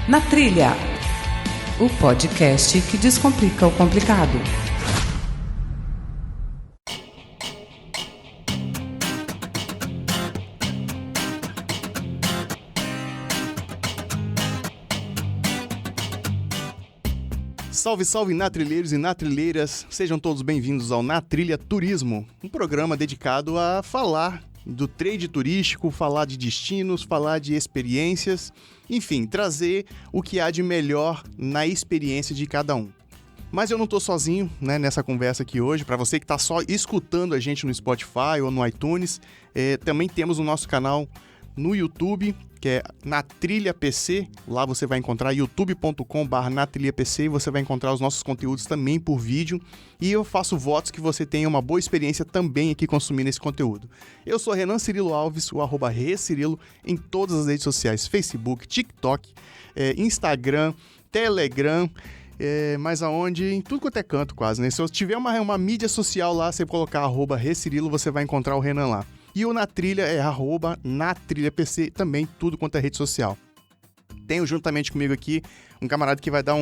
Na Trilha, o podcast que descomplica o complicado. Salve, salve natrilheiros e natrilheiras, sejam todos bem-vindos ao Na Trilha Turismo, um programa dedicado a falar do trade turístico, falar de destinos, falar de experiências, enfim, trazer o que há de melhor na experiência de cada um. Mas eu não estou sozinho, né, nessa conversa aqui hoje. Para você que está só escutando a gente no Spotify ou no iTunes, também temos o nosso canal no YouTube, que é Na Trilha PC. Lá você vai encontrar youtube.com/natrilhapc e você vai encontrar os nossos conteúdos também por vídeo. E eu faço votos que você tenha uma boa experiência também aqui consumindo esse conteúdo. Eu sou Renan Cirilo Alves, o @ReCirilo, em todas as redes sociais, Facebook, TikTok, Instagram, Telegram, mas aonde? Em tudo quanto é canto quase, né? Se eu tiver uma mídia social lá, você colocar @ReCirilo, você vai encontrar o Renan lá. E o Na Trilha é @natrilhapc, também tudo quanto é rede social. Tenho juntamente comigo aqui um camarada que vai dar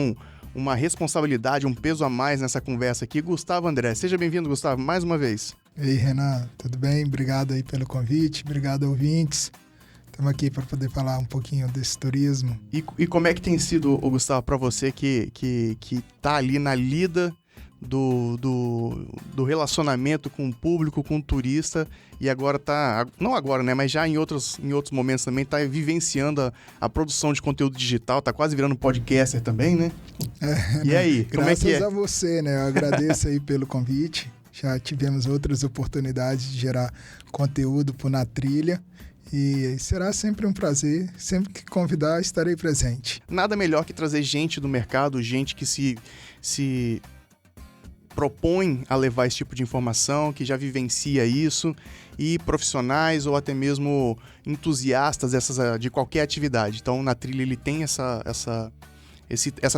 uma responsabilidade, um peso a mais nessa conversa aqui, Gustavo André. Seja bem-vindo, Gustavo, mais uma vez. E aí, Renan, tudo bem? Obrigado aí pelo convite, obrigado ouvintes. Estamos aqui para poder falar um pouquinho desse turismo. E como é que tem sido, Gustavo, para você que tá ali na lida do relacionamento com o público, com o turista, e agora tá, não agora, né, mas já em outros momentos também tá vivenciando a produção de conteúdo digital, tá quase virando podcaster também, né? E aí, como é que é? Graças a você, né, eu agradeço aí pelo convite, já tivemos outras oportunidades de gerar conteúdo por Na Trilha, e será sempre um prazer, sempre que convidar estarei presente. Nada melhor que trazer gente do mercado, gente que se propõe a levar esse tipo de informação, que já vivencia isso, e profissionais ou até mesmo entusiastas de qualquer atividade. Então, Na Trilha ele tem essa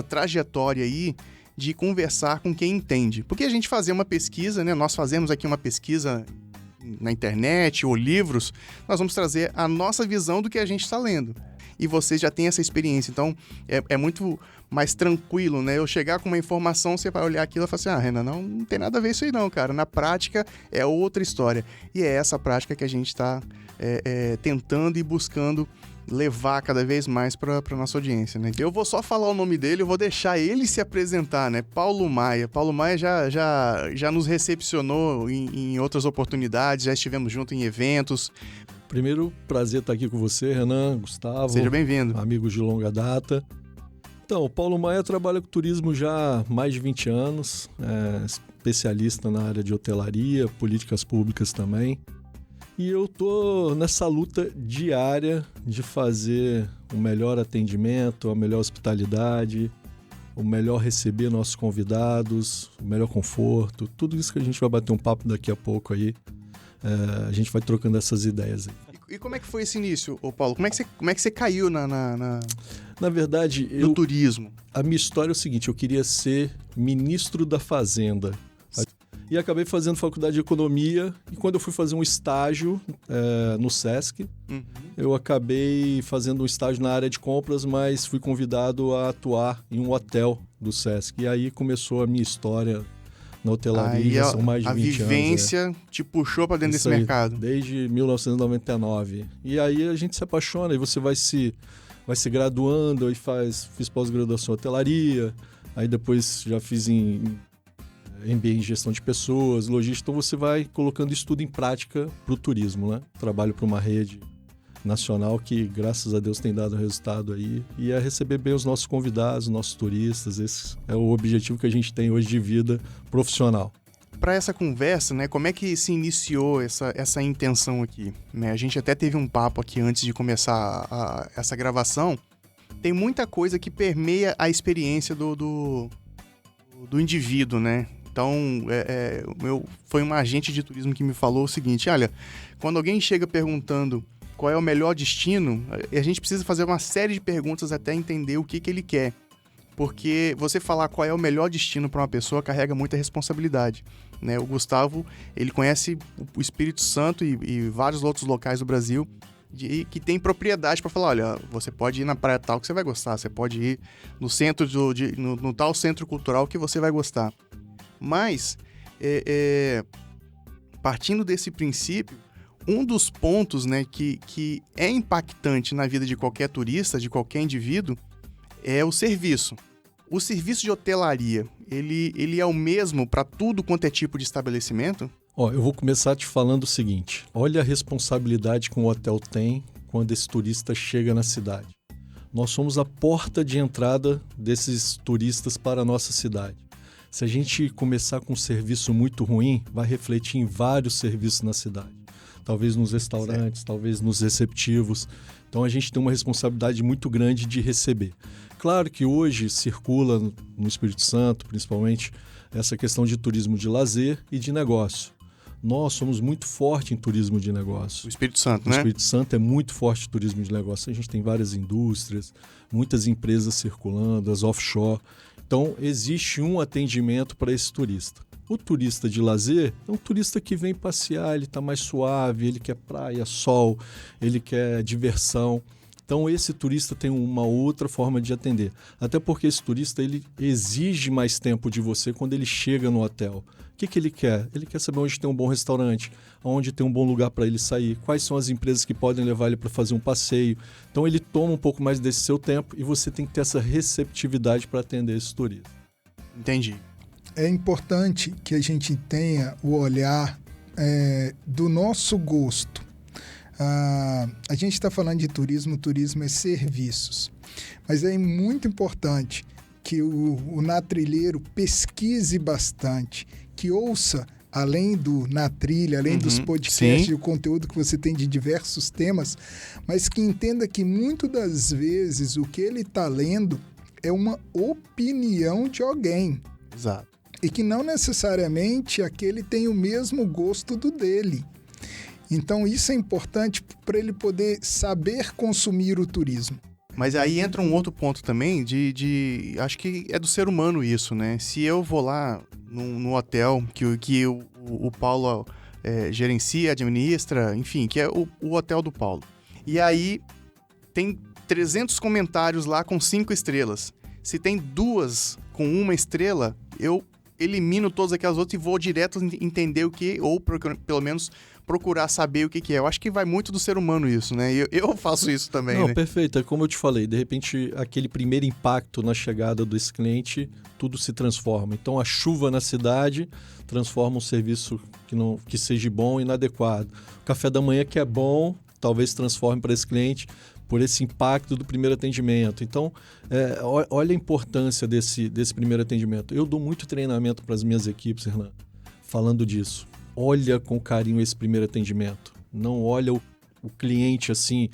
trajetória aí de conversar com quem entende. Porque a gente fazer uma pesquisa, né? Nós fazemos aqui uma pesquisa na internet ou livros, nós vamos trazer a nossa visão do que a gente está lendo. E vocês já têm essa experiência, então é muito mais tranquilo, né? Eu chegar com uma informação, você vai olhar aquilo e falar assim, Renan, não tem nada a ver isso aí não, cara. Na prática é outra história. E é essa prática que a gente está tentando e buscando levar cada vez mais para nossa audiência, né? Eu vou só falar o nome dele, eu vou deixar ele se apresentar, né? Paulo Maia. Paulo Maia já nos recepcionou em outras oportunidades, já estivemos juntos em eventos. Primeiro, prazer estar aqui com você, Renan, Gustavo. Seja bem-vindo. Amigos de longa data. Então, o Paulo Maia trabalha com turismo já há mais de 20 anos, especialista na área de hotelaria, políticas públicas também. E eu tô nessa luta diária de fazer o melhor atendimento, a melhor hospitalidade, o melhor receber nossos convidados, o melhor conforto, tudo isso que a gente vai bater um papo daqui a pouco aí. A gente vai trocando essas ideias aí. E como é que foi esse início, Paulo? Como é que você caiu Na verdade, no turismo? A minha história é o seguinte, eu queria ser ministro da Fazenda. E acabei fazendo faculdade de economia, e quando eu fui fazer um estágio no Sesc, eu acabei fazendo um estágio na área de compras, mas fui convidado a atuar em um hotel do Sesc. E aí começou a minha história na hotelaria, já são mais de 20 anos. A vivência te puxou para dentro desse mercado. Desde 1999. E aí a gente se apaixona, e você vai se graduando, e fiz pós-graduação em hotelaria, aí depois já fiz em MBA em gestão de pessoas, logística, então você vai colocando isso tudo em prática para o turismo, né? Trabalho para uma rede nacional que, graças a Deus, tem dado resultado aí, e é receber bem os nossos convidados, os nossos turistas. Esse é o objetivo que a gente tem hoje de vida profissional. Para essa conversa, né, como é que se iniciou essa intenção aqui? Né? A gente até teve um papo aqui antes de começar essa gravação. Tem muita coisa que permeia a experiência do indivíduo, né? Então, foi um agente de turismo que me falou o seguinte, olha, quando alguém chega perguntando qual é o melhor destino, a gente precisa fazer uma série de perguntas até entender o que ele quer. Porque você falar qual é o melhor destino para uma pessoa carrega muita responsabilidade, né? O Gustavo, ele conhece o Espírito Santo e vários outros locais do Brasil, que tem propriedade para falar, olha, você pode ir na praia tal que você vai gostar, você pode ir no centro no tal centro cultural que você vai gostar. Mas, partindo desse princípio, um dos pontos, né, que é impactante na vida de qualquer turista, de qualquer indivíduo, é o serviço. O serviço de hotelaria, ele é o mesmo para tudo quanto é tipo de estabelecimento? Eu vou começar te falando o seguinte. Olha a responsabilidade que um hotel tem quando esse turista chega na cidade. Nós somos a porta de entrada desses turistas para a nossa cidade. Se a gente começar com um serviço muito ruim, vai refletir em vários serviços na cidade. Talvez nos restaurantes, certo, talvez nos receptivos. Então a gente tem uma responsabilidade muito grande de receber. Claro que hoje circula no Espírito Santo, principalmente, essa questão de turismo de lazer e de negócio. Nós somos muito fortes em turismo de negócio. O Espírito Santo, né? O Espírito Santo é muito forte em turismo de negócio. A gente tem várias indústrias, muitas empresas circulando, as offshore. Então, existe um atendimento para esse turista. O turista de lazer é um turista que vem passear, ele está mais suave, ele quer praia, sol, ele quer diversão. Então, esse turista tem uma outra forma de atender. Até porque esse turista ele exige mais tempo de você quando ele chega no hotel. O que ele quer? Ele quer saber onde tem um bom restaurante, onde tem um bom lugar para ele sair, quais são as empresas que podem levar ele para fazer um passeio. Então, ele toma um pouco mais desse seu tempo e você tem que ter essa receptividade para atender esse turista. Entendi. É importante que a gente tenha o olhar do nosso gosto. A gente está falando de turismo é serviços. Mas é muito importante que o natrilheiro pesquise bastante, que ouça, além do Na Trilha, além dos podcasts e o conteúdo que você tem de diversos temas, mas que entenda que muitas das vezes o que ele está lendo é uma opinião de alguém. Exato. E que não necessariamente aquele tem o mesmo gosto do dele. Então isso é importante para ele poder saber consumir o turismo. Mas aí entra um outro ponto também acho que é do ser humano isso, né? Se eu vou lá no hotel que o Paulo gerencia, administra, enfim, que é o hotel do Paulo. E aí tem 300 comentários lá com 5 estrelas. Se tem 2 com 1 estrela, eu elimino todas aquelas outras e vou direto entender o que, ou pelo menos procurar saber o que é. Eu acho que vai muito do ser humano isso, né? Eu faço isso também, Não, né? Perfeito. É como eu te falei, de repente, aquele primeiro impacto na chegada desse cliente, tudo se transforma. Então, a chuva na cidade transforma um serviço que seja bom e inadequado. O café da manhã que é bom, talvez transforme para esse cliente por esse impacto do primeiro atendimento. Então, olha a importância desse primeiro atendimento. Eu dou muito treinamento para as minhas equipes, Hernan, falando disso. Olha com carinho esse primeiro atendimento. Não olha o cliente assim,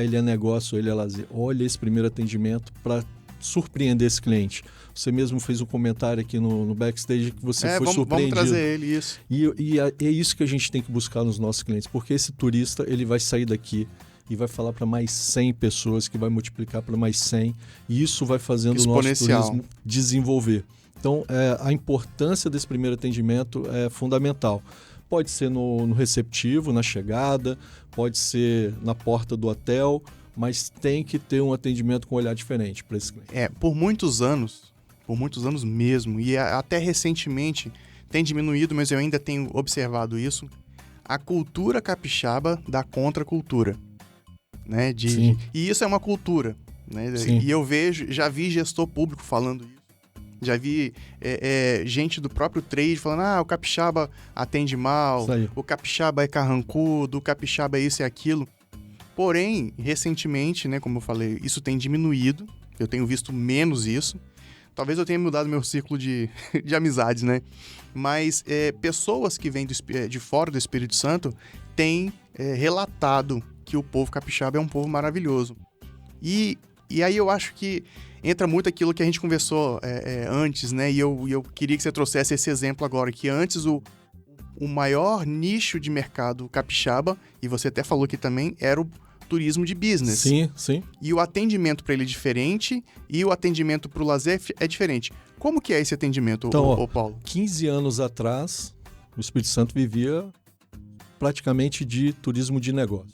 ele é negócio, ele é lazer. Olha esse primeiro atendimento para surpreender esse cliente. Você mesmo fez um comentário aqui no backstage que você foi surpreendido. Vamos trazer ele, isso. E é isso que a gente tem que buscar nos nossos clientes, porque esse turista ele vai sair daqui e vai falar para mais 100 pessoas, que vai multiplicar para mais 100, e isso vai fazendo o nosso turismo desenvolver. Então, a importância desse primeiro atendimento é fundamental. Pode ser no receptivo, na chegada, pode ser na porta do hotel, mas tem que ter um atendimento com um olhar diferente para esse cliente. Por muitos anos mesmo, e até recentemente tem diminuído, mas eu ainda tenho observado isso, a cultura capixaba da contracultura. Né? E isso é uma cultura. Né? E eu já vi gestor público falando isso. Já vi gente do próprio trade falando, o capixaba atende mal, o capixaba é carrancudo, o capixaba é isso e aquilo. Porém, recentemente, né, como eu falei, isso tem diminuído, eu tenho visto menos isso. Talvez eu tenha mudado meu círculo de amizades, né? Mas pessoas que vêm de fora do Espírito Santo têm relatado que o povo capixaba é um povo maravilhoso. E aí eu acho que entra muito aquilo que a gente conversou antes, né? E eu queria que você trouxesse esse exemplo agora, que antes o maior nicho de mercado capixaba, e você até falou aqui também, era o turismo de business. Sim. E o atendimento para ele é diferente, e o atendimento para o lazer é diferente. Como que é esse atendimento, então, Paulo? 15 anos atrás, o Espírito Santo vivia praticamente de turismo de negócio.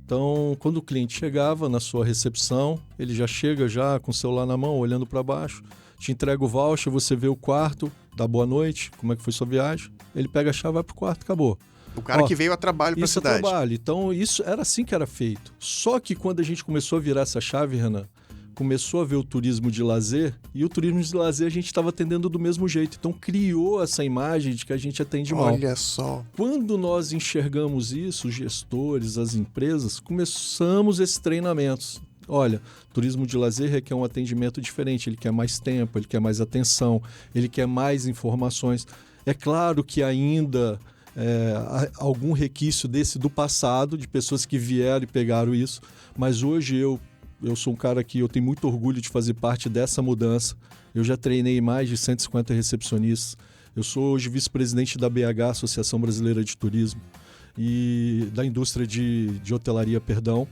Então, quando o cliente chegava na sua recepção, ele já chega já com o celular na mão, olhando para baixo, te entrega o voucher, você vê o quarto, dá boa noite, como é que foi sua viagem, ele pega a chave, vai pro quarto, acabou. O cara que veio a trabalho para a cidade. Isso é trabalho. Então, isso era assim que era feito. Só que quando a gente começou a virar essa chave, Renan, começou a ver o turismo de lazer, e o turismo de lazer a gente estava atendendo do mesmo jeito. Então, criou essa imagem de que a gente atende mal. Olha só. Quando nós enxergamos isso, os gestores, as empresas, começamos esses treinamentos. Olha, turismo de lazer requer um atendimento diferente, ele quer mais tempo, ele quer mais atenção, ele quer mais informações. É claro que ainda algum requisito desse do passado, de pessoas que vieram e pegaram isso, mas hoje eu sou um cara que eu tenho muito orgulho de fazer parte dessa mudança. Eu já treinei mais de 150 recepcionistas. Eu sou hoje vice-presidente da BH, Associação Brasileira de Turismo, e da indústria de hotelaria, perdão.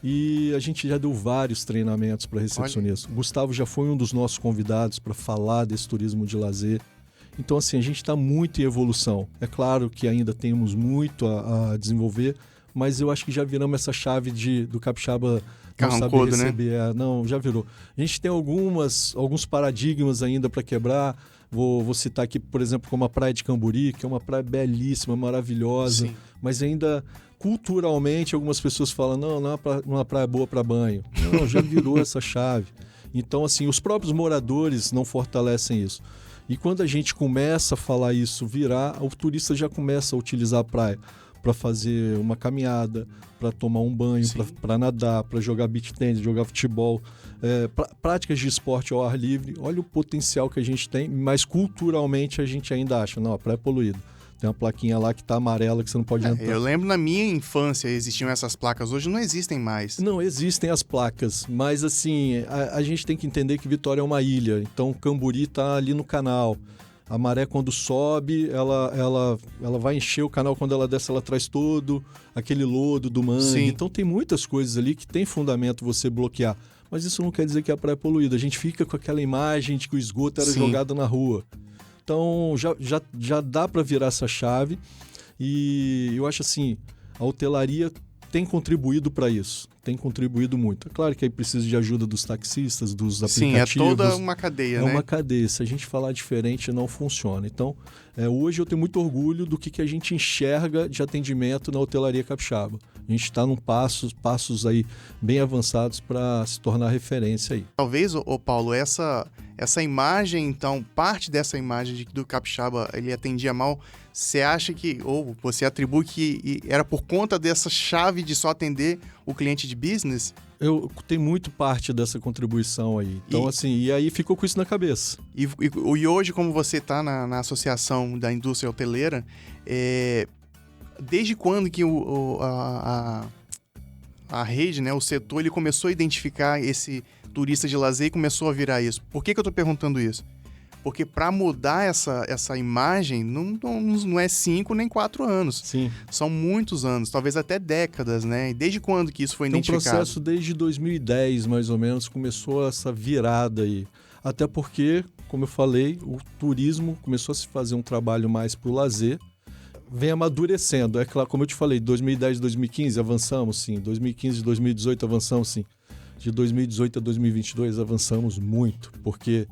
E a gente já deu vários treinamentos para recepcionistas. O Gustavo já foi um dos nossos convidados para falar desse turismo de lazer. Então, assim, a gente está muito em evolução. É claro que ainda temos muito a desenvolver, mas eu acho que já viramos essa chave do capixaba não saber receber. Né? Não, já virou. A gente tem alguns paradigmas ainda para quebrar. Vou citar aqui, por exemplo, como a Praia de Camburi, que é uma praia belíssima, maravilhosa, sim, mas ainda culturalmente algumas pessoas falam, não é uma praia boa para banho. Não, já virou essa chave. Então, assim, os próprios moradores não fortalecem isso. E quando a gente começa a falar isso, o turista já começa a utilizar a praia para fazer uma caminhada, para tomar um banho, para nadar, para jogar beach tennis, jogar futebol, práticas de esporte ao ar livre. Olha o potencial que a gente tem, mas culturalmente a gente ainda acha, não, a praia é poluída. Tem uma plaquinha lá que tá amarela que você não pode entrar. Eu lembro na minha infância existiam essas placas, hoje não existem mais. Não, existem as placas, mas assim, a gente tem que entender que Vitória é uma ilha, então Camburi tá ali no canal. A maré, quando sobe, ela vai encher o canal, quando ela desce, ela traz todo aquele lodo do mangue. Sim. Então tem muitas coisas ali que tem fundamento você bloquear. Mas isso não quer dizer que a praia é poluída. A gente fica com aquela imagem de que o esgoto era jogado na rua. Então já dá para virar essa chave. E eu acho assim, a hotelaria tem contribuído para isso. Tem contribuído muito. É claro que aí precisa de ajuda dos taxistas, dos aplicativos. Sim, é toda uma cadeia, né? É uma cadeia. Se a gente falar diferente, não funciona. Então, hoje eu tenho muito orgulho do que a gente enxerga de atendimento na hotelaria capixaba. A gente está num passos aí bem avançados para se tornar referência aí. Talvez, Paulo, essa imagem, então, parte dessa imagem de que do capixaba ele atendia mal, você acha que, ou você atribui que era por conta dessa chave de só atender o cliente de business? Eu tenho muito parte dessa contribuição aí. Então, e aí ficou com isso na cabeça. E hoje, como você está na Associação da Indústria Hoteleira, desde quando que a rede, né, o setor, ele começou a identificar esse turista de lazer e começou a virar isso? Por que eu estou perguntando isso? Porque para mudar essa imagem não é 5 nem 4 anos. Sim. São muitos anos, talvez até décadas, né? E desde quando que isso foi identificado? Tem um processo desde 2010, mais ou menos, começou essa virada aí. Até porque, como eu falei, o turismo começou a se fazer um trabalho mais para o lazer, vem amadurecendo. É claro, como eu te falei, 2010 2015 avançamos, sim. 2015 2018 avançamos, sim. De 2018 a 2022 avançamos muito, porque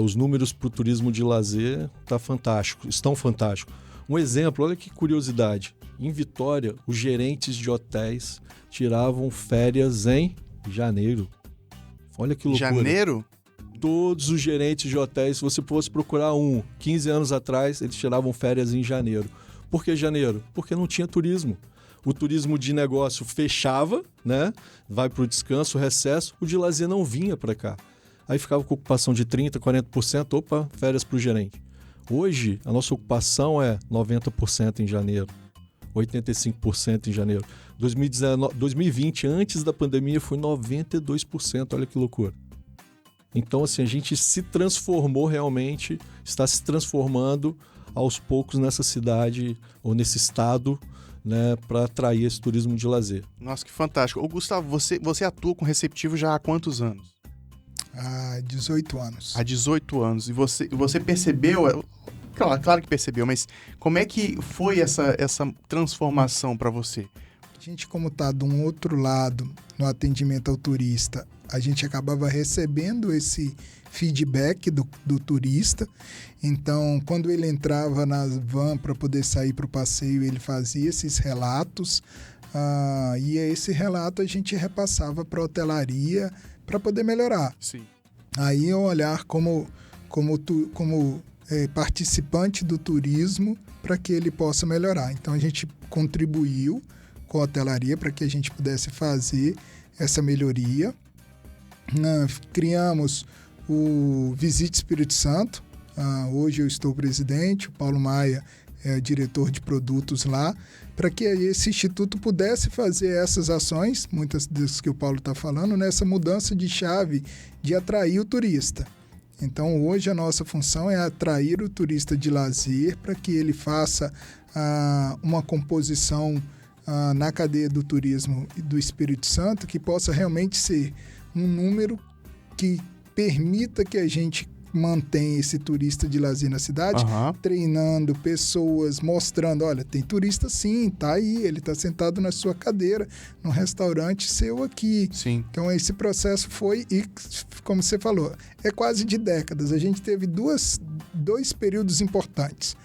os números para o turismo de lazer estão fantásticos. Um exemplo, olha que curiosidade. Em Vitória, os gerentes de hotéis tiravam férias em janeiro. Olha que loucura. Janeiro? Todos os gerentes de hotéis, se você fosse procurar 15 anos atrás, eles tiravam férias em janeiro. Por que janeiro? Porque não tinha turismo. O turismo de negócio fechava, né? Vai para o descanso, recesso. O de lazer não vinha para cá. Aí ficava com ocupação de 30%, 40%. Opa, férias para o gerente. Hoje, a nossa ocupação é 90% em janeiro. 85% em janeiro. 2020, antes da pandemia, foi 92%. Olha que loucura. Então, assim, a gente se transformou realmente, está se transformando aos poucos nessa cidade ou nesse estado, né, para atrair esse turismo de lazer. Nossa, que fantástico. Ô, Gustavo, você atua com receptivo já há quantos anos? Há 18 anos. Há 18 anos. E você percebeu... Claro que percebeu, mas como é que foi essa transformação para você? gente, como está de um outro lado no atendimento ao turista, a gente acabava recebendo esse feedback do turista. Então, quando ele entrava na van para poder sair para o passeio, ele fazia esses relatos. E esse relato a gente repassava para a hotelaria para poder melhorar. Sim. Aí é um olhar como participante do turismo para que ele possa melhorar. Então, a gente contribuiu com a hotelaria para que a gente pudesse fazer essa melhoria. Criamos o Visite Espírito Santo. Hoje eu estou presidente, o Paulo Maia é diretor de produtos lá, para que esse instituto pudesse fazer essas ações, muitas das que o Paulo está falando, nessa mudança de chave de atrair o turista. Então, hoje a nossa função é atrair o turista de lazer para que ele faça uma composição na cadeia do turismo do Espírito Santo que possa realmente ser um número que permita que a gente mantenha esse turista de lazer na cidade, treinando pessoas, mostrando, olha, tem turista sim, tá aí, ele tá sentado na sua cadeira, num restaurante seu aqui. Sim. Então esse processo foi, e como você falou, é quase de décadas. A gente teve dois períodos importantes.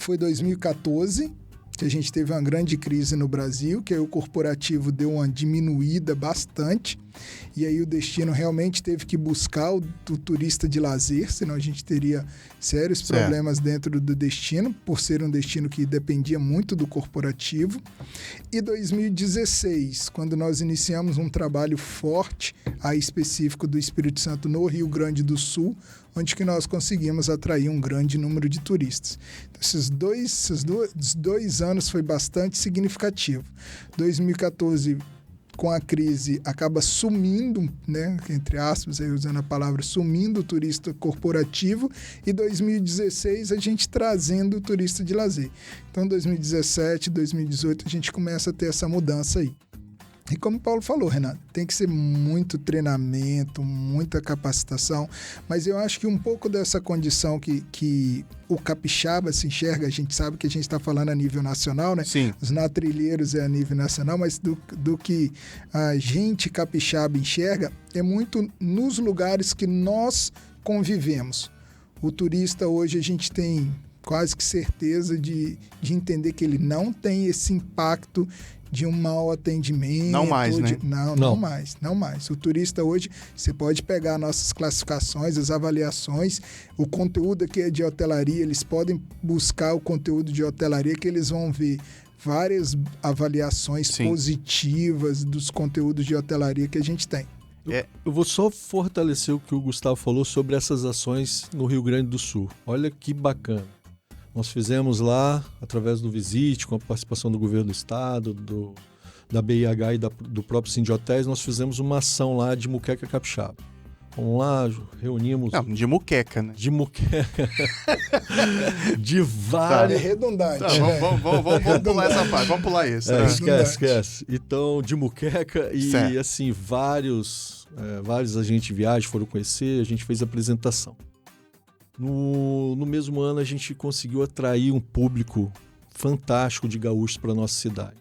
Foi 2014, que a gente teve uma grande crise no Brasil, que aí o corporativo deu uma diminuída bastante, e aí o destino realmente teve que buscar o turista de lazer, senão a gente teria sérios problemas dentro do destino, por ser um destino que dependia muito do corporativo. E 2016, quando nós iniciamos um trabalho forte, aí específico do Espírito Santo no Rio Grande do Sul, onde que nós conseguimos atrair um grande número de turistas. Então, esses dois anos foi bastante significativo. 2014, com a crise, acaba sumindo, né, entre aspas, aí usando a palavra, sumindo o turista corporativo, e 2016 a gente trazendo o turista de lazer. Então, 2017, 2018, a gente começa a ter essa mudança aí. E como o Paulo falou, Renato, tem que ser muito treinamento, muita capacitação, mas eu acho que um pouco dessa condição que o capixaba se enxerga, a gente sabe que a gente está falando a nível nacional, né? Sim. Os natrilheiros é a nível nacional, mas do que a gente capixaba enxerga é muito nos lugares que nós convivemos. O turista hoje a gente tem quase que certeza de entender que ele não tem esse impacto de um mau atendimento. Não mais, né? Não mais. O turista hoje, você pode pegar nossas classificações, as avaliações, o conteúdo aqui é de hotelaria, eles podem buscar o conteúdo de hotelaria que eles vão ver várias avaliações positivas dos conteúdos de hotelaria que a gente tem. Eu vou só fortalecer o que o Gustavo falou sobre essas ações no Rio Grande do Sul. Olha que bacana. Nós fizemos lá, através do Visite, com a participação do governo do estado, da BIH e do próprio Sindhotéis, nós fizemos uma ação lá de muqueca capixaba. Vamos lá, reunimos... Não, de muqueca, né? De muqueca. De várias... É redundante. Tá, vamos pular essa parte, vamos pular isso. Esquece. Então, de muqueca e, assim, vários agentes de viagem foram conhecer, a gente fez a apresentação. No mesmo ano, a gente conseguiu atrair um público fantástico de gaúchos para nossa cidade.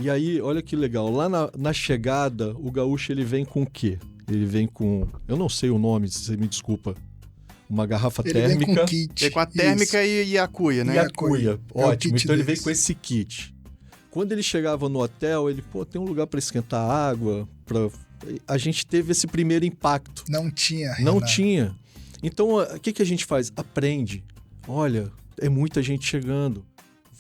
E aí, olha que legal, lá na chegada, o gaúcho ele vem com o quê? Ele vem com, eu não sei o nome, você me desculpa, uma garrafa térmica. Vem com kit. Vem com a térmica e a cuia, né? E a cuia, ótimo. Então ele vem deles. com esse kit. Quando ele chegava no hotel, ele, tem um lugar para esquentar água, a gente teve esse primeiro impacto. Não tinha, Renato. Não tinha. Então, o que a gente faz? Aprende. Olha, é muita gente chegando.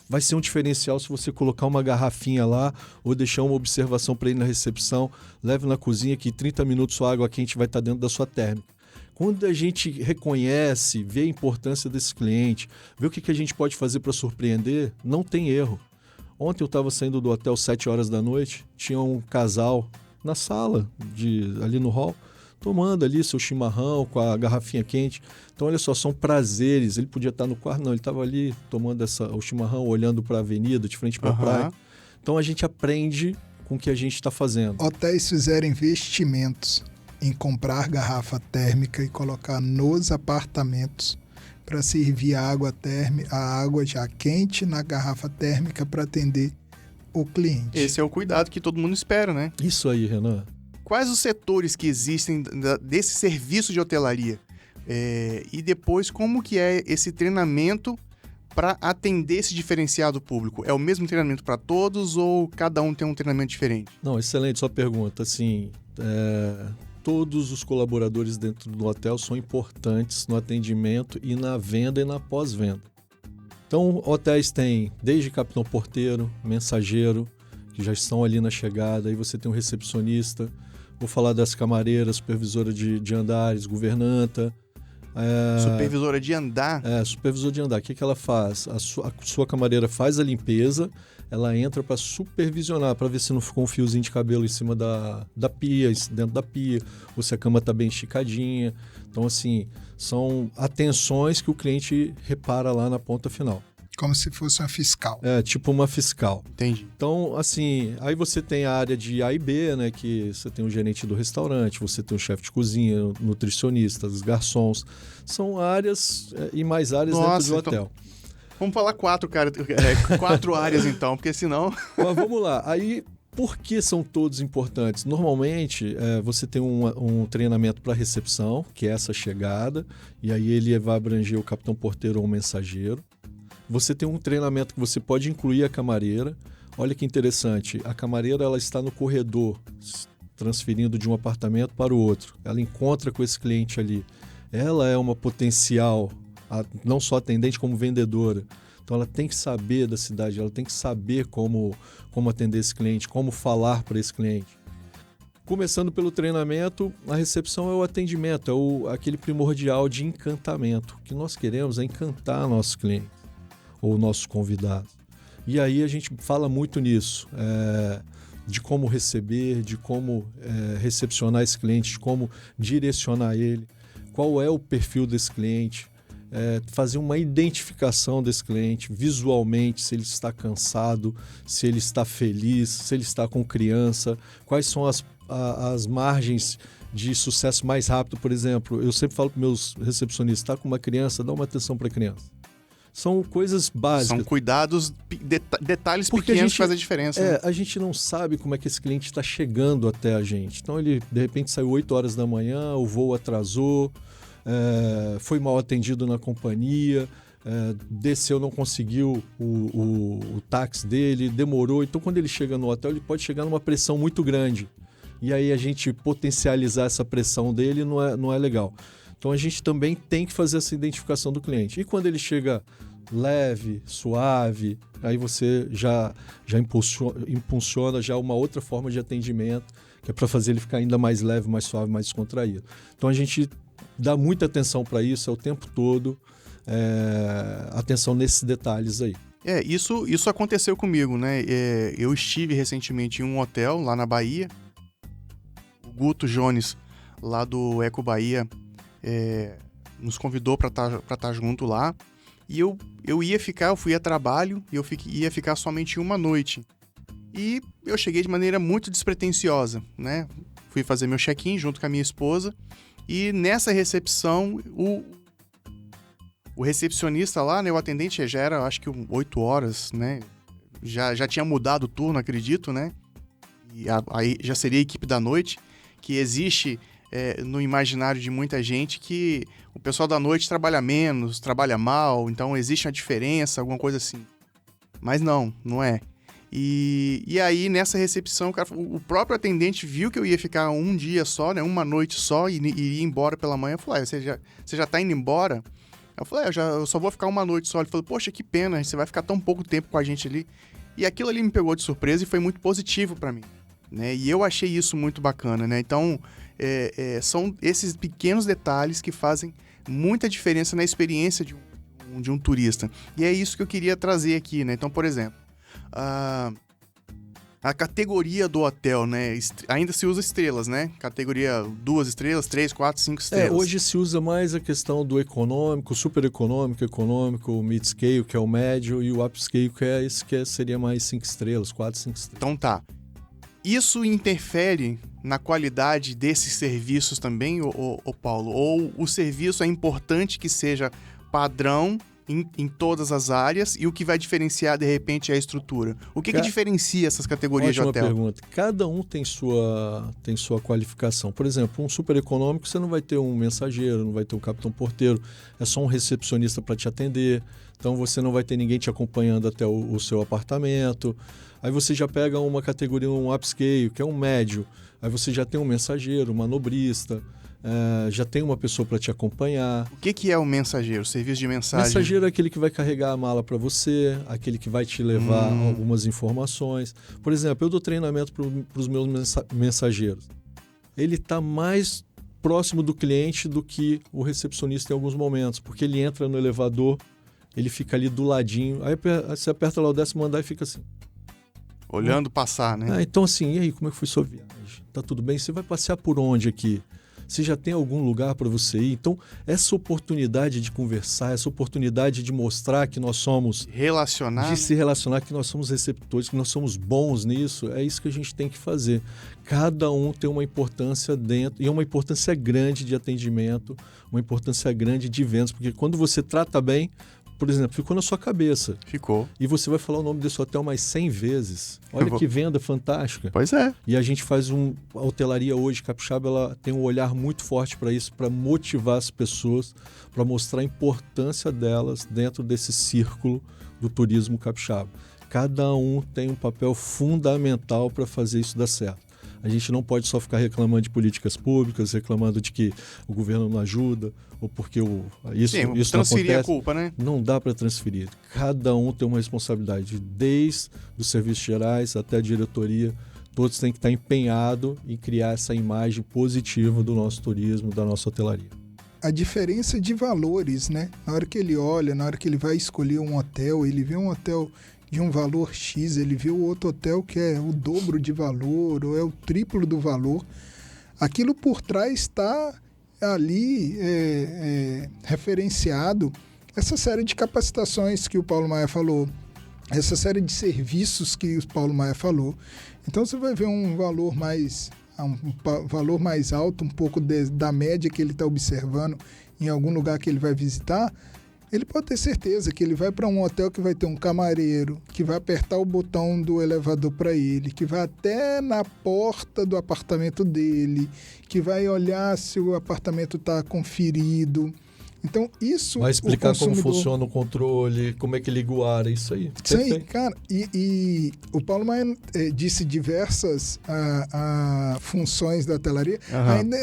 Vai ser um diferencial se você colocar uma garrafinha lá ou deixar uma observação para ele na recepção. Leve na cozinha que 30 minutos sua água quente vai estar dentro da sua térmica. Quando a gente reconhece, vê a importância desse cliente, vê o que a gente pode fazer para surpreender, não tem erro. Ontem eu estava saindo do hotel 7 horas da noite, tinha um casal na sala, ali no hall, tomando ali seu chimarrão com a garrafinha quente. Então, olha só, são prazeres. Ele podia estar no quarto, não, ele estava ali tomando o chimarrão, olhando para a avenida, de frente para a praia. Então, a gente aprende com o que a gente está fazendo. Hotéis fizeram investimentos em comprar garrafa térmica e colocar nos apartamentos para servir a água já quente na garrafa térmica para atender o cliente. Esse é o cuidado que todo mundo espera, né? Isso aí, Renan. Quais os setores que existem desse serviço de hotelaria? E depois, como que é esse treinamento para atender esse diferenciado público? É o mesmo treinamento para todos ou cada um tem um treinamento diferente? Não, excelente sua pergunta. Assim, todos os colaboradores dentro do hotel são importantes no atendimento e na venda e na pós-venda. Então, hotéis têm desde capitão porteiro, mensageiro, que já estão ali na chegada, aí você tem um recepcionista, vou falar das camareiras, supervisora de andares, governanta. Supervisora de andar? Supervisora de andar. O que ela faz? A sua camareira faz a limpeza, ela entra para supervisionar, para ver se não ficou um fiozinho de cabelo em cima da pia, dentro da pia, ou se a cama está bem esticadinha. Então, assim, são atenções que o cliente repara lá na ponta final. Como se fosse uma fiscal. Tipo uma fiscal. Entendi. Então, assim, aí você tem a área de A e B, né? Que você tem o gerente do restaurante, você tem o chefe de cozinha, nutricionistas, garçons. São áreas e mais áreas dentro do hotel. Vamos falar 4 áreas então, porque senão... Mas vamos lá. Aí, por que são todos importantes? Normalmente, você tem um treinamento para recepção, que é essa chegada, e aí ele vai abranger o capitão porteiro ou o mensageiro. Você tem um treinamento que você pode incluir a camareira. Olha que interessante, a camareira ela está no corredor, transferindo de um apartamento para o outro. Ela encontra com esse cliente ali. Ela é uma potencial, não só atendente, como vendedora. Então ela tem que saber da cidade, ela tem que saber como atender esse cliente, como falar para esse cliente. Começando pelo treinamento, a recepção é o atendimento, é aquele primordial de encantamento. O que nós queremos é encantar nossos clientes ou nossos convidados. E aí a gente fala muito nisso, de como receber, de como recepcionar esse cliente, de como direcionar ele, qual é o perfil desse cliente, fazer uma identificação desse cliente visualmente, se ele está cansado, se ele está feliz, se ele está com criança, quais são as margens de sucesso mais rápido. Por exemplo, eu sempre falo para meus recepcionistas, está com uma criança, dá uma atenção para a criança. São coisas básicas. São cuidados, detalhes pequenos que fazem a diferença. Né? A gente não sabe como é que esse cliente está chegando até a gente. Então ele, de repente, saiu 8 horas da manhã, o voo atrasou, foi mal atendido na companhia, desceu, não conseguiu o táxi dele, demorou. Então, quando ele chega no hotel, ele pode chegar numa pressão muito grande. E aí a gente potencializar essa pressão dele não é legal. Então, a gente também tem que fazer essa identificação do cliente. E quando ele chega leve, suave, aí você já impulsiona já uma outra forma de atendimento, que é para fazer ele ficar ainda mais leve, mais suave, mais descontraído. Então, a gente dá muita atenção para isso, o tempo todo, atenção nesses detalhes aí. Isso aconteceu comigo, né? Eu estive recentemente em um hotel lá na Bahia. O Guto Jones, lá do Eco Bahia, nos convidou para estar junto lá. E eu fui a trabalho e ia ficar somente uma noite. E eu cheguei de maneira muito despretensiosa, né? Fui fazer meu check-in junto com a minha esposa. E nessa recepção, o recepcionista lá, né? O atendente já era, acho que 8 horas, né? Já tinha mudado o turno, acredito, né? E aí já seria a equipe da noite, que existe... no imaginário de muita gente que o pessoal da noite trabalha menos, trabalha mal, então existe uma diferença, alguma coisa assim. Mas não é. E aí, nessa recepção, o próprio atendente viu que eu ia ficar um dia só, né, uma noite só, e ia embora pela manhã. Eu falei, você já tá indo embora? Eu falei, eu só vou ficar uma noite só. Ele falou, poxa, que pena, você vai ficar tão pouco tempo com a gente ali. E aquilo ali me pegou de surpresa e foi muito positivo para mim, né? E eu achei isso muito bacana, né? Então... são esses pequenos detalhes que fazem muita diferença na experiência de um turista. E é isso que eu queria trazer aqui, né? Então, por exemplo, a categoria do hotel, né? Ainda se usa estrelas, né? Categoria 2 estrelas, 3, 4, 5 estrelas. Hoje se usa mais a questão do econômico, super econômico, o mid-scale, que é o médio, e o upscale, que é esse que seria mais 5 estrelas, 4, 5 estrelas. Então tá. Isso interfere na qualidade desses serviços também, Paulo? Ou o serviço é importante que seja padrão em todas as áreas e o que vai diferenciar, de repente, é a estrutura? O que diferencia essas categorias de hotel? Ótima pergunta. Cada um tem sua qualificação. Por exemplo, um super econômico, você não vai ter um mensageiro, não vai ter um capitão porteiro, é só um recepcionista para te atender. Então você não vai ter ninguém te acompanhando até o seu apartamento. Aí você já pega uma categoria, um upscale, que é um médio. Aí você já tem um mensageiro, um manobrista, já tem uma pessoa para te acompanhar. O que é o mensageiro? O serviço de mensagem? Mensageiro é aquele que vai carregar a mala para você, aquele que vai te levar algumas informações. Por exemplo, eu dou treinamento para os meus mensageiros. Ele está mais próximo do cliente do que o recepcionista em alguns momentos, porque ele entra no elevador, ele fica ali do ladinho, aí você aperta lá o 10º andar e fica assim. Olhando passar, né? Então assim, e aí, como é que foi sua viagem? Tá tudo bem? Você vai passear por onde aqui? Você já tem algum lugar para você ir? Então, essa oportunidade de conversar, essa oportunidade de mostrar que nós somos... Relacionar. De se relacionar, que nós somos receptores, que nós somos bons nisso, é isso que a gente tem que fazer. Cada um tem uma importância dentro, e uma importância grande de atendimento, uma importância grande de vendas, porque quando você trata bem, por exemplo, ficou na sua cabeça. Ficou. E você vai falar o nome desse hotel mais 100 vezes. Olha que venda fantástica. Pois é. E a gente faz a hotelaria hoje, Capixaba, ela tem um olhar muito forte para isso, para motivar as pessoas, para mostrar a importância delas dentro desse círculo do turismo capixaba. Cada um tem um papel fundamental para fazer isso dar certo. A gente não pode só ficar reclamando de políticas públicas, reclamando de que o governo não ajuda, ou porque isso não acontece. Transferir a culpa, né? Não dá para transferir. Cada um tem uma responsabilidade, desde os serviços gerais até a diretoria. Todos têm que estar empenhados em criar essa imagem positiva do nosso turismo, da nossa hotelaria. A diferença de valores, né? Na hora que ele olha, na hora que ele vai escolher um hotel, ele vê um hotel de um valor X, ele vê o outro hotel que é o dobro de valor ou é o triplo do valor, aquilo por trás está ali referenciado essa série de capacitações que o Paulo Maia falou, essa série de serviços que o Paulo Maia falou. Então você vai ver um valor mais alto, um pouco da média que ele está observando em algum lugar que ele vai visitar. Ele pode ter certeza que ele vai para um hotel que vai ter um camareiro, que vai apertar o botão do elevador para ele, que vai até na porta do apartamento dele, que vai olhar se o apartamento está conferido. Então, isso... Vai explicar como funciona o controle, como é que liga o ar, isso aí. Sim, cara. E o Paulo Maia disse diversas funções da hotelaria.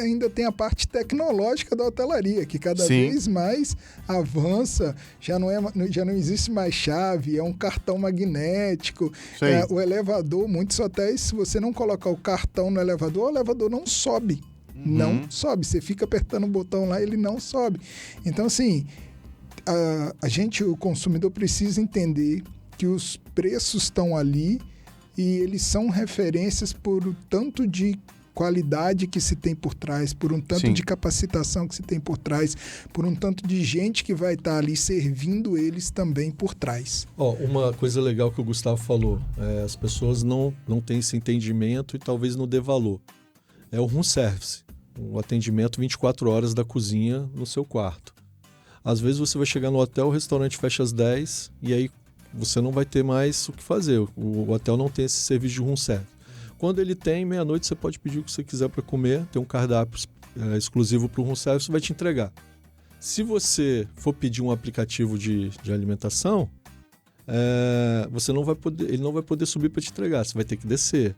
Ainda tem a parte tecnológica da hotelaria, que cada vez mais avança. Já não existe mais chave, é um cartão magnético. O elevador, muitos hotéis, se você não colocar o cartão no elevador, o elevador não sobe. Não sobe, você fica apertando o botão lá, ele não sobe. Então, assim, o consumidor precisa entender que os preços estão ali e eles são referências por um tanto de qualidade que se tem por trás, por um tanto de capacitação que se tem por trás, por um tanto de gente que vai estar ali servindo eles também por trás. Uma coisa legal que o Gustavo falou, as pessoas não têm esse entendimento e talvez não dê valor. É o room service. Um atendimento 24 horas da cozinha no seu quarto. Às vezes você vai chegar no hotel, o restaurante fecha às 10 e aí você não vai ter mais o que fazer. O hotel não tem esse serviço de room service. Quando ele tem, meia-noite você pode pedir o que você quiser para comer, tem um cardápio exclusivo para o room service, vai te entregar. Se você for pedir um aplicativo de alimentação, ele não vai poder subir para te entregar, você vai ter que descer.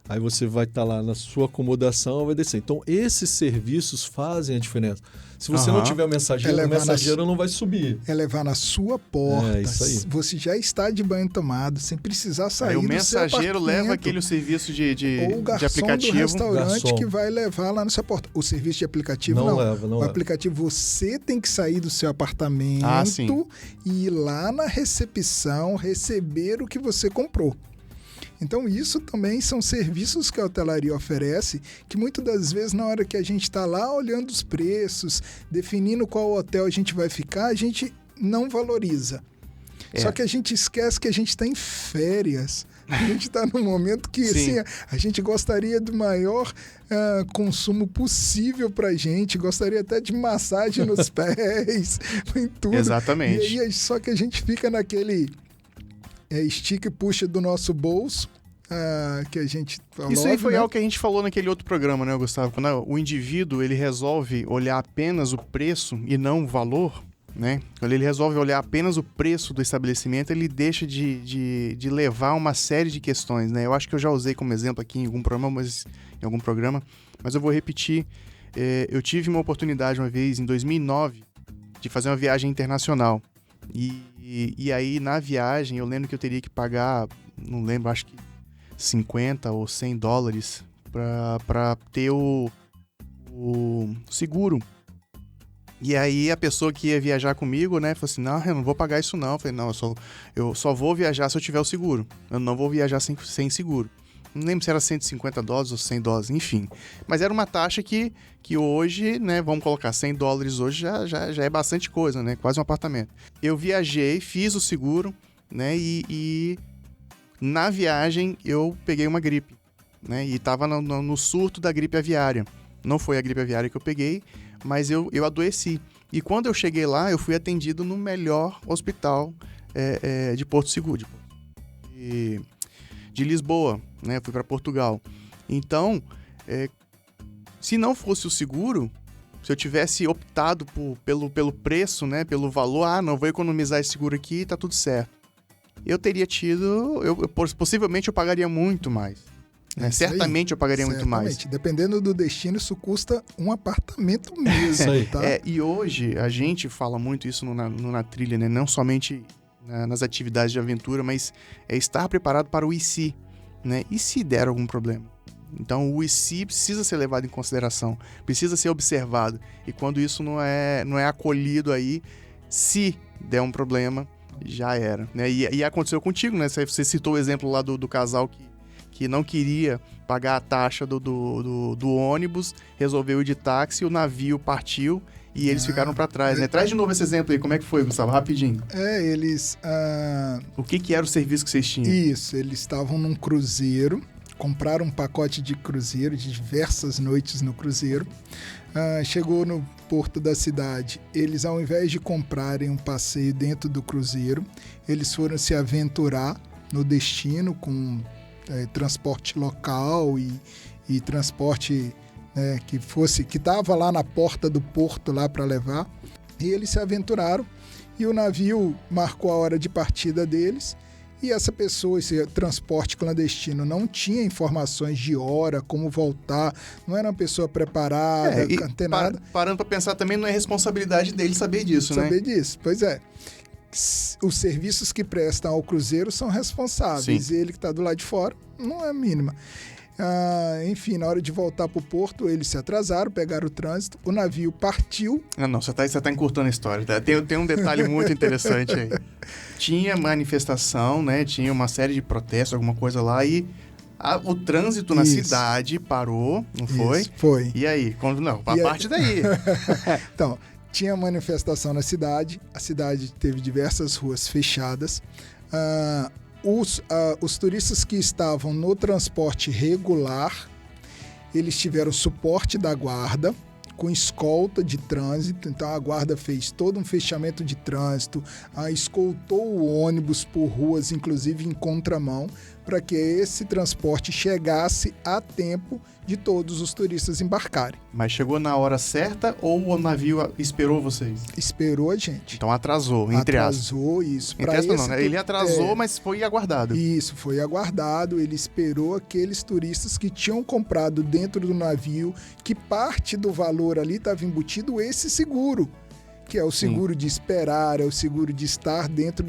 Aí você vai estar lá na sua acomodação, vai descer. Então, esses serviços fazem a diferença. Se você não tiver o mensageiro não vai subir. É levar na sua porta. Isso aí. Você já está de banho tomado, sem precisar sair do seu apartamento. O mensageiro leva aquele serviço de aplicativo. Ou o garçom do restaurante que vai levar lá na sua porta. O serviço de aplicativo não leva. O aplicativo você tem que sair do seu apartamento e ir lá na recepção receber o que você comprou. Então, isso também são serviços que a hotelaria oferece, que muitas das vezes, na hora que a gente está lá olhando os preços, definindo qual hotel a gente vai ficar, a gente não valoriza. Só que a gente esquece que a gente está em férias. A gente está num momento que assim, a gente gostaria do maior consumo possível pra gente, gostaria até de massagem nos pés, em tudo. Exatamente. E aí, só que a gente fica naquele estica e puxa do nosso bolso, que a gente falou. Isso aí foi algo que a gente falou naquele outro programa, né, Gustavo? Quando o indivíduo ele resolve olhar apenas o preço e não o valor, né? Quando ele resolve olhar apenas o preço do estabelecimento, ele deixa de levar uma série de questões, né? Eu acho que eu já usei como exemplo aqui em algum programa, mas eu vou repetir. Eu tive uma oportunidade uma vez, em 2009, de fazer uma viagem internacional. E aí, na viagem, eu lembro que eu teria que pagar, não lembro, acho que $50 ou $100 para ter o seguro. E aí a pessoa que ia viajar comigo, né, falou assim, não, eu não vou pagar isso não. Eu falei, não, eu só vou viajar se eu tiver o seguro. Eu não vou viajar sem seguro. Não lembro se era $150 ou $100, enfim. Mas era uma taxa que hoje, né, vamos colocar $100 hoje já é bastante coisa, né, quase um apartamento. Eu viajei, fiz o seguro, né, e na viagem eu peguei uma gripe, né, e tava no surto da gripe aviária. Não foi a gripe aviária que eu peguei, mas eu adoeci. E quando eu cheguei lá, eu fui atendido no melhor hospital de Porto Seguro, de Lisboa, né? Eu fui para Portugal. Então, se não fosse o seguro, se eu tivesse optado pelo preço, né? Pelo valor, não vou economizar esse seguro aqui, tá tudo certo. Eu teria tido, possivelmente eu pagaria muito mais. Né? Certamente eu pagaria muito mais. Dependendo do destino, isso custa um apartamento mesmo, tá? E hoje a gente fala muito isso na trilha, né? Não somente nas atividades de aventura, mas estar preparado para o e se, né? E se der algum problema? Então o e se precisa ser levado em consideração, precisa ser observado. E quando isso não é acolhido aí, se der um problema, já era, né? E aconteceu contigo, né? Você citou o exemplo lá do casal que não queria pagar a taxa do ônibus, resolveu ir de táxi, o navio partiu e eles ficaram para trás, né? Traz de novo esse exemplo aí, como é que foi, Gustavo? Rapidinho. Eles... O que era o serviço que vocês tinham? Isso, eles estavam num cruzeiro, compraram um pacote de cruzeiro, de diversas noites no cruzeiro. Chegou no porto da cidade, eles ao invés de comprarem um passeio dentro do cruzeiro, eles foram se aventurar no destino com transporte local e transporte que estava lá na porta do porto lá para levar. E eles se aventuraram e o navio marcou a hora de partida deles. E essa pessoa, esse transporte clandestino, não tinha informações de hora, como voltar, não era uma pessoa preparada, antenada. Parando para pensar também, não é responsabilidade dele saber disso, né? Saber disso, pois é. Os serviços que prestam ao cruzeiro são responsáveis. Sim. Ele que está do lado de fora não é a mínima. Enfim, na hora de voltar para o porto, eles se atrasaram, pegaram o trânsito, o navio partiu. Não, você tá encurtando a história. Tá? Tem um detalhe muito interessante aí. Tinha manifestação, né? Tinha uma série de protestos, alguma coisa lá, e o trânsito na cidade parou, não foi? Isso, foi. E aí? A parte daí. Então, tinha manifestação na cidade, a cidade teve diversas ruas fechadas. Os turistas que estavam no transporte regular, eles tiveram suporte da guarda, com escolta de trânsito. Então a guarda fez todo um fechamento de trânsito, escoltou o ônibus por ruas, inclusive em contramão, para que esse transporte chegasse a tempo de todos os turistas embarcarem. Mas chegou na hora certa ou o navio esperou vocês? Esperou a gente. Então atrasou, entre aspas. Atrasou, isso. Entre aspas não, né? Ele atrasou, mas foi aguardado. Isso, foi aguardado. Ele esperou aqueles turistas que tinham comprado dentro do navio, que parte do valor ali estava embutido esse seguro, que é o seguro de esperar, é o seguro de estar dentro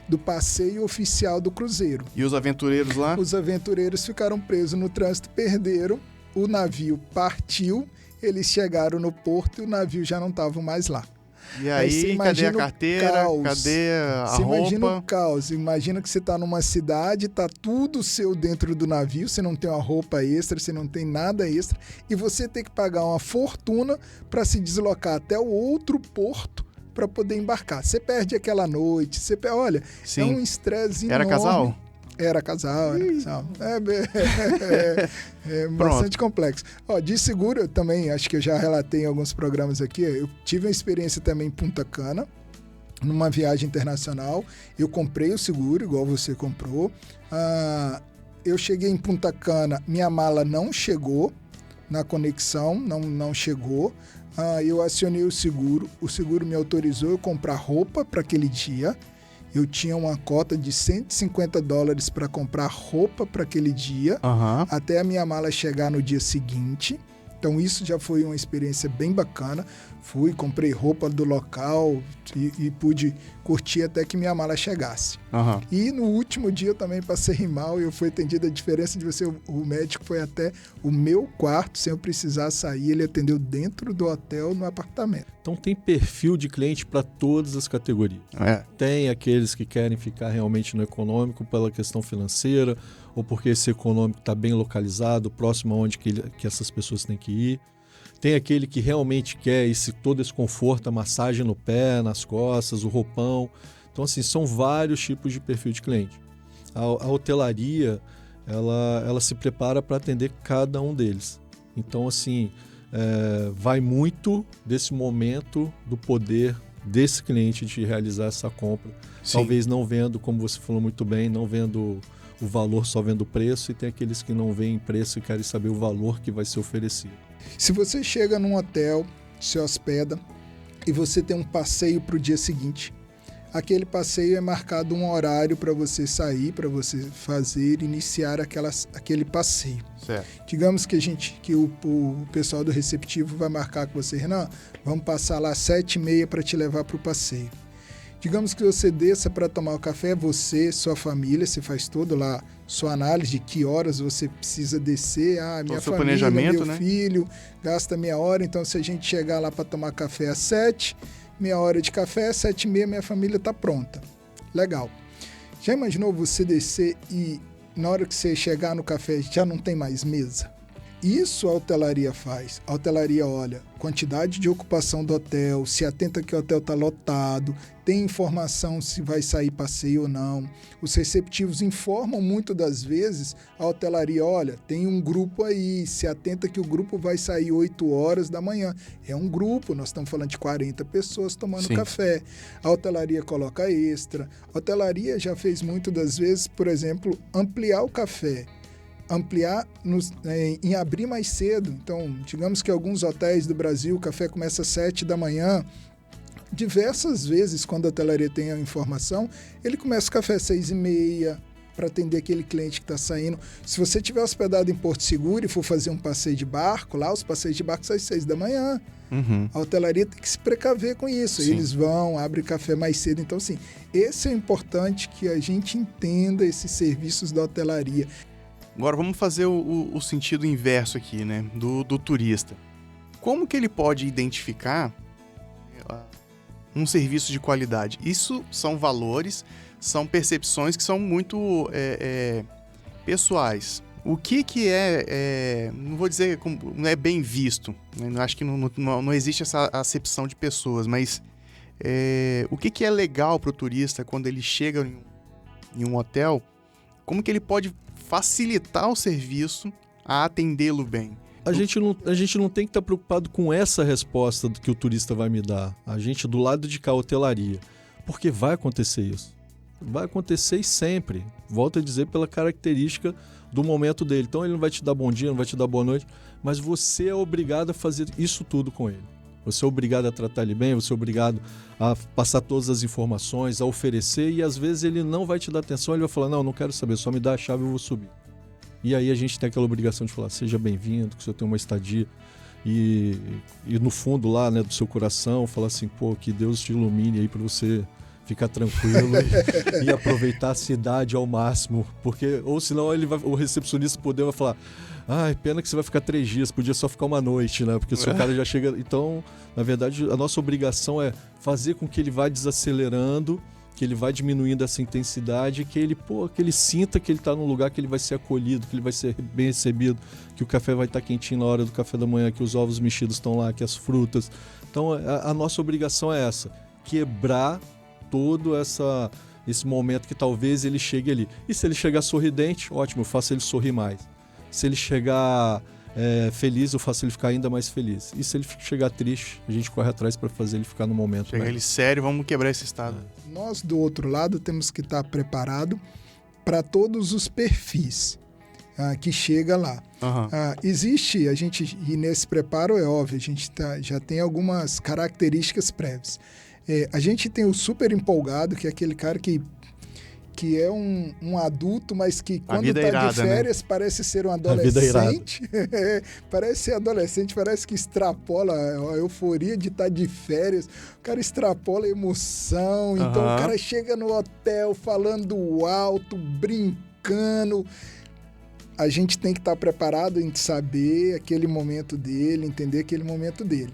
do passeio oficial do cruzeiro. E os aventureiros lá? Os aventureiros ficaram presos no trânsito, perderam, o navio partiu, eles chegaram no porto e o navio já não estava mais lá. E aí cadê a carteira? Cadê a roupa? Você imagina o caos. Imagina que você está numa cidade, está tudo seu dentro do navio, você não tem uma roupa extra, você não tem nada extra, e você tem que pagar uma fortuna para se deslocar até o outro porto para poder embarcar. Você perde aquela noite, olha, Sim. É um estresse enorme. Era casal? Era casal. É bastante complexo. Ó, de seguro, eu também, acho que eu já relatei em alguns programas aqui, eu tive uma experiência também em Punta Cana, numa viagem internacional. Eu comprei o seguro, igual você comprou. Eu cheguei em Punta Cana, minha mala não chegou na conexão, não chegou. Eu acionei o seguro me autorizou eu comprar roupa para aquele dia. Eu tinha uma cota de $150 para comprar roupa para aquele dia, até a minha mala chegar no dia seguinte. Então isso já foi uma experiência bem bacana. Fui, comprei roupa do local e pude curtir até que minha mala chegasse. E no último dia eu também passei mal e eu fui atendido. A diferença de você, o médico foi até o meu quarto, sem eu precisar sair. Ele atendeu dentro do hotel, no apartamento. Então tem perfil de cliente para todas as categorias. Tem aqueles que querem ficar realmente no econômico pela questão financeira, ou porque esse econômico está bem localizado, próximo aonde que essas pessoas têm que ir. Tem aquele que realmente quer todo esse conforto, a massagem no pé, nas costas, o roupão. Então, assim, são vários tipos de perfil de cliente. A hotelaria, ela se prepara para atender cada um deles. Então, assim, vai muito desse momento do poder desse cliente de realizar essa compra. Sim. Talvez não vendo, como você falou muito bem, não vendo o valor, só vendo o preço, e tem aqueles que não veem preço e querem saber o valor que vai ser oferecido. Se você chega num hotel, se hospeda e você tem um passeio para o dia seguinte, aquele passeio é marcado um horário para você sair, para você fazer, iniciar aquele passeio. Certo. Digamos que o pessoal do receptivo vai marcar com você, Renan, vamos passar lá às 7h30 para te levar para o passeio. Digamos que você desça para tomar o café, você, sua família, você faz todo lá sua análise de que horas você precisa descer. Minha família, meu filho, gasta meia hora, então se a gente chegar lá para tomar café às 7, meia hora de café, 7h30 minha família está pronta. Legal. Já imaginou você descer e na hora que você chegar no café já não tem mais mesa? Isso a hotelaria faz. A hotelaria olha quantidade de ocupação do hotel, se atenta que o hotel está lotado, tem informação se vai sair passeio ou não. Os receptivos informam muito das vezes a hotelaria, olha, tem um grupo aí, se atenta que o grupo vai sair 8 horas da manhã. É um grupo, nós estamos falando de 40 pessoas tomando café. A hotelaria coloca extra. A hotelaria já fez muito das vezes, por exemplo, ampliar o café. Ampliar em abrir mais cedo. Então, digamos que alguns hotéis do Brasil, o café começa às 7 da manhã. Diversas vezes, quando a hotelaria tem a informação, ele começa o café às 6h30 para atender aquele cliente que está saindo. Se você estiver hospedado em Porto Seguro e for fazer um passeio de barco, lá os passeios de barco são às 6 da manhã. A hotelaria tem que se precaver com isso. Sim. Eles vão, abrem café mais cedo. Então, sim, esse é importante que a gente entenda esses serviços da hotelaria. Agora vamos fazer o sentido inverso aqui, né? Do turista. Como que ele pode identificar um serviço de qualidade? Isso são valores, são percepções que são muito pessoais. O que é, não vou dizer, não é bem visto, né? Acho que não existe essa acepção de pessoas, mas o que é legal para o turista quando ele chega em um hotel? Como que ele pode facilitar o serviço a atendê-lo bem? A gente não tem que estar preocupado com essa resposta que o turista vai me dar. A gente do lado de cá, hotelaria. Porque vai acontecer isso. Vai acontecer e sempre. Volto a dizer pela característica do momento dele. Então ele não vai te dar bom dia, não vai te dar boa noite, mas você é obrigado a fazer isso tudo com ele. Você é obrigado a tratar ele bem, você é obrigado a passar todas as informações, a oferecer, e às vezes ele não vai te dar atenção, ele vai falar, não quero saber, só me dá a chave e eu vou subir. E aí a gente tem aquela obrigação de falar, seja bem-vindo, que o senhor tem uma estadia, e no fundo lá, né, do seu coração, falar assim, que Deus te ilumine aí para você ficar tranquilo e aproveitar a cidade ao máximo, porque, ou senão o recepcionista vai falar, pena que você vai ficar 3 dias, podia só ficar uma noite, né? Porque o seu cara já chega... Então, na verdade, a nossa obrigação é fazer com que ele vá desacelerando, que ele vá diminuindo essa intensidade, que ele sinta que ele está num lugar que ele vai ser acolhido, que ele vai ser bem recebido, que o café vai estar quentinho na hora do café da manhã, que os ovos mexidos estão lá, que as frutas... Então, a nossa obrigação é essa, quebrar todo esse momento que talvez ele chegue ali. E se ele chegar sorridente, ótimo, eu faço ele sorrir mais. Se ele chegar feliz, eu faço ele ficar ainda mais feliz. E se ele chegar triste, a gente corre atrás para fazer ele ficar no momento. Chega ele sério, vamos quebrar esse estado. Nós, do outro lado, temos que estar preparado para todos os perfis que chega lá. Uhum. Existe, e nesse preparo é óbvio, a gente já tem algumas características prévias. A gente tem o super empolgado, que é aquele cara que é um adulto, mas que quando está de férias, né? Parece ser um adolescente. Parece ser adolescente, parece que extrapola a euforia de estar de férias. O cara extrapola a emoção. Então o cara chega no hotel falando alto, brincando. A gente tem que estar preparado em saber aquele momento dele, entender aquele momento dele.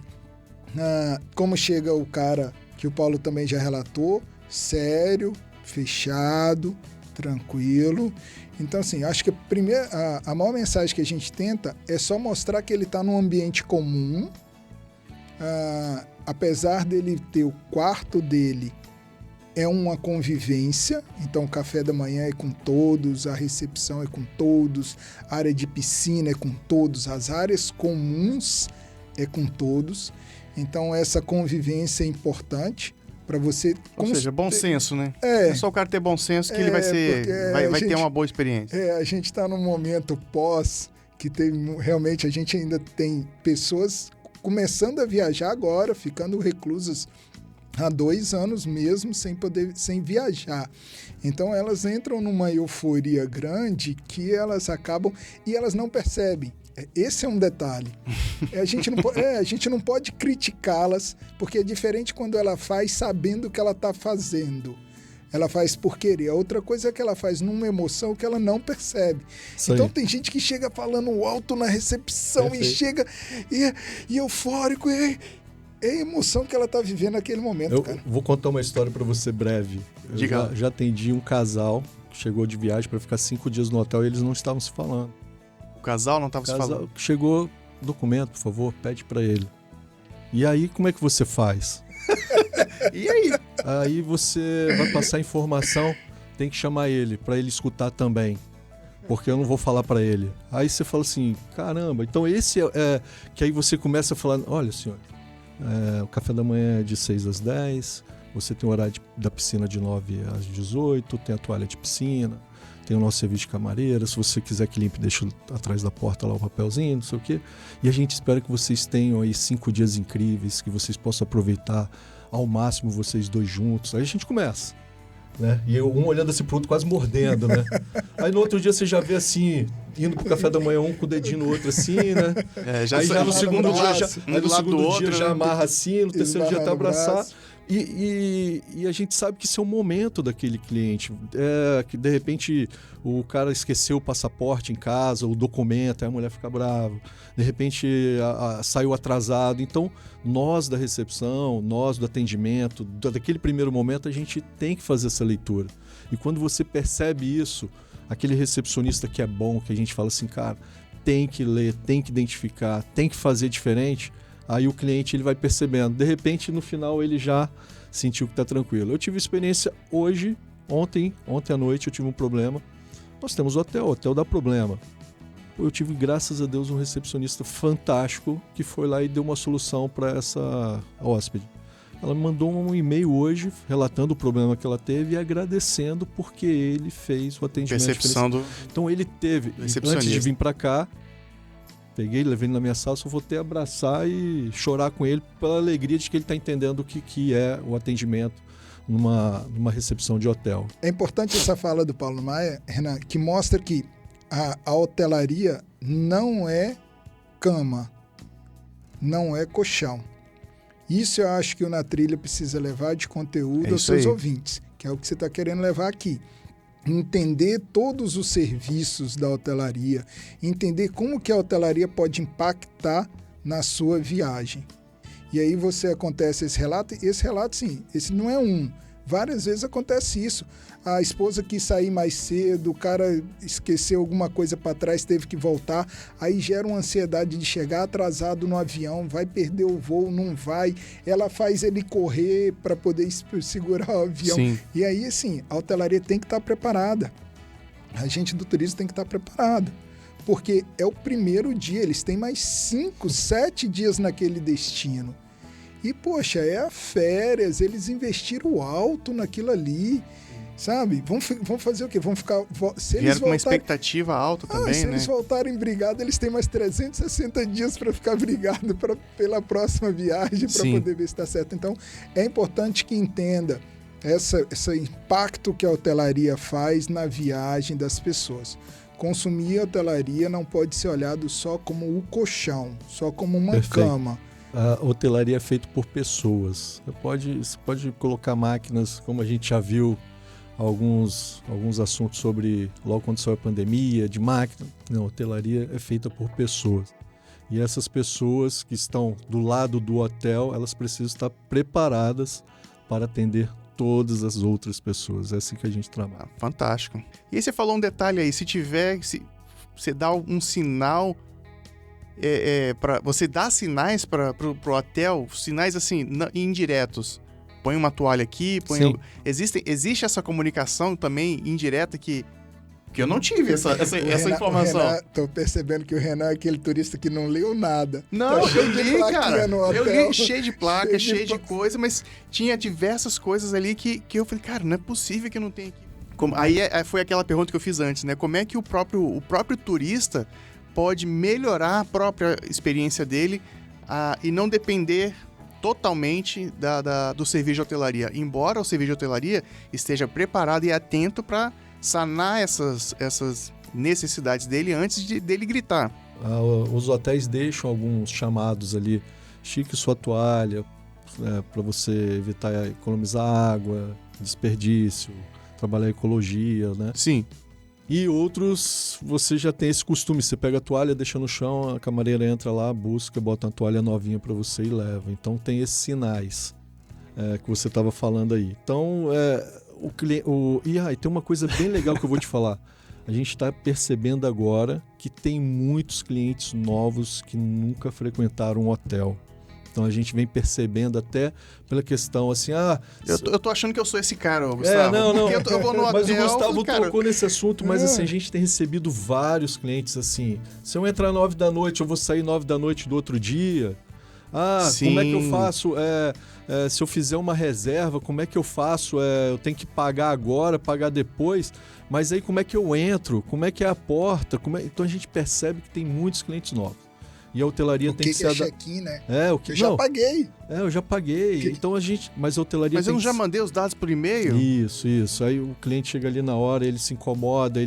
Como chega o cara que o Paulo também já relatou, sério, fechado, tranquilo. Então, assim, acho que a maior mensagem que a gente tenta é só mostrar que ele está num ambiente comum. Apesar dele ter o quarto dele, é uma convivência. Então, o café da manhã é com todos, a recepção é com todos, a área de piscina é com todos, as áreas comuns é com todos. Então, essa convivência é importante para você... Ou seja, bom senso, né? É só o cara ter bom senso que ele vai ter uma boa experiência. A gente está num momento que realmente a gente ainda tem pessoas começando a viajar agora, ficando reclusas há 2 anos mesmo sem viajar. Então elas entram numa euforia grande que elas acabam e elas não percebem. Esse é um detalhe. A gente não pode criticá-las, porque é diferente quando ela faz sabendo o que ela está fazendo. Ela faz por querer. A outra coisa é que ela faz numa emoção que ela não percebe. Então tem gente que chega falando alto na recepção. Perfeito. E chega e eufórico. É a emoção que ela está vivendo naquele momento, cara. Vou contar uma história para você breve. Eu já atendi um casal que chegou de viagem para ficar 5 dias no hotel e eles não estavam se falando. O casal não estava se falando? Chegou, documento, por favor, pede para ele. E aí, como é que você faz? E aí? Aí você vai passar informação, tem que chamar ele, para ele escutar também. Porque eu não vou falar para ele. Aí você fala assim, caramba, então esse que aí você começa a falar, olha senhor, o café da manhã é de 6 às 10, você tem o horário da piscina de 9 às 18, tem a toalha de piscina, tem o nosso serviço de camareira, se você quiser que limpe, deixa atrás da porta lá o papelzinho, não sei o quê. E a gente espera que vocês tenham aí 5 dias incríveis, que vocês possam aproveitar ao máximo vocês dois juntos. Aí a gente começa, né? E um olhando assim pro outro, quase mordendo, né? Aí no outro dia você já vê assim, indo pro café da manhã, um com o dedinho no outro assim, né? Aí já no segundo dia já amarra assim, no terceiro dia tá abraçar. E a gente sabe que isso é o momento daquele cliente. Que de repente o cara esqueceu o passaporte em casa, o documento, aí a mulher fica brava. De repente saiu atrasado. Então, nós da recepção, nós do atendimento, daquele primeiro momento, a gente tem que fazer essa leitura. E quando você percebe isso, aquele recepcionista que é bom, que a gente fala assim, cara, tem que ler, tem que identificar, tem que fazer diferente. Aí o cliente ele vai percebendo. De repente, no final, ele já sentiu que está tranquilo. Eu tive experiência ontem à noite, eu tive um problema. Nós temos o hotel dá problema. Eu tive, graças a Deus, um recepcionista fantástico que foi lá e deu uma solução para essa hóspede. Ela me mandou um e-mail hoje relatando o problema que ela teve e agradecendo porque ele fez o atendimento. Então ele teve, antes de vir para cá, peguei, levei ele na minha sala, só vou ter abraçar e chorar com ele pela alegria de que ele está entendendo o que é o atendimento numa recepção de hotel. É importante essa fala do Paulo Maia, Renan, que mostra que a hotelaria não é cama, não é colchão. Isso eu acho que o Na Trilha precisa levar de conteúdo aos seus ouvintes, que é o que você está querendo levar aqui. Entender todos os serviços da hotelaria, entender como que a hotelaria pode impactar na sua viagem. E aí acontece esse relato, sim, esse não é Várias vezes acontece isso. A esposa quis sair mais cedo, o cara esqueceu alguma coisa para trás, teve que voltar. Aí gera uma ansiedade de chegar atrasado no avião, vai perder o voo, não vai. Ela faz ele correr para poder segurar o avião. Sim. E aí, assim, a hotelaria tem que estar preparada. A gente do turismo tem que estar preparado. Porque é o primeiro dia, eles têm mais 5, 7 dias naquele destino. E, poxa, é a férias, eles investiram alto naquilo ali, sabe? Vão fazer o quê? Vão ficar... Se eles Vieram com uma expectativa alta também, se né? eles voltarem brigados, eles têm mais 360 dias para ficar brigados pela próxima viagem, para poder ver se está certo. Então, é importante que entenda esse impacto que a hotelaria faz na viagem das pessoas. Consumir a hotelaria não pode ser olhado só como o colchão, só como uma cama. A hotelaria é feita por pessoas. Você pode colocar máquinas, como a gente já viu alguns assuntos sobre, logo quando saiu a pandemia, de máquina. Não, a hotelaria é feita por pessoas. E essas pessoas que estão do lado do hotel, elas precisam estar preparadas para atender todas as outras pessoas. É assim que a gente trabalha. Fantástico. E aí você falou um detalhe aí, se você dá um sinal... você dá sinais para o hotel, sinais assim, indiretos. Põe uma toalha aqui, existe essa comunicação também indireta que eu não tive essa informação. Tô percebendo que o Renan é aquele turista que não leu nada. Não, tá eu li, cara. Eu li cheio de placa, cheio de coisa, mas tinha diversas coisas ali que eu falei, cara, não é possível que não tenha aqui. Aí foi aquela pergunta que eu fiz antes, né? Como é que o próprio turista pode melhorar a própria experiência dele e não depender totalmente do serviço de hotelaria. Embora o serviço de hotelaria esteja preparado e atento para sanar essas necessidades dele antes dele gritar. Os hotéis deixam alguns chamados ali, estique sua toalha, para você evitar economizar água, desperdício, trabalhar a ecologia, né? Sim. E outros, você já tem esse costume, você pega a toalha, deixa no chão, a camareira entra lá, busca, bota uma toalha novinha para você e leva. Então tem esses sinais que você estava falando aí. Então, e tem uma coisa bem legal que eu vou te falar. A gente está percebendo agora que tem muitos clientes novos que nunca frequentaram um hotel. Então a gente vem percebendo até pela questão assim, Eu tô achando que eu sou esse cara, Gustavo. Não. Porque eu vou no hotel, mas o Gustavo cara... tocou nesse assunto, mas assim, a gente tem recebido vários clientes assim, se eu entrar 9 da noite, eu vou sair 9 da noite do outro dia. Como é que eu faço? Se eu fizer uma reserva, como é que eu faço? Eu tenho que pagar agora, pagar depois, mas aí como é que eu entro? Como é que é a porta? Então a gente percebe que tem muitos clientes novos. E a hotelaria tem que ser... O que é check-in, né? Eu já paguei. Eu já paguei. Então mas a hotelaria Mas eu não já mandei os dados por e-mail? Isso. Aí o cliente chega ali na hora, ele se incomoda,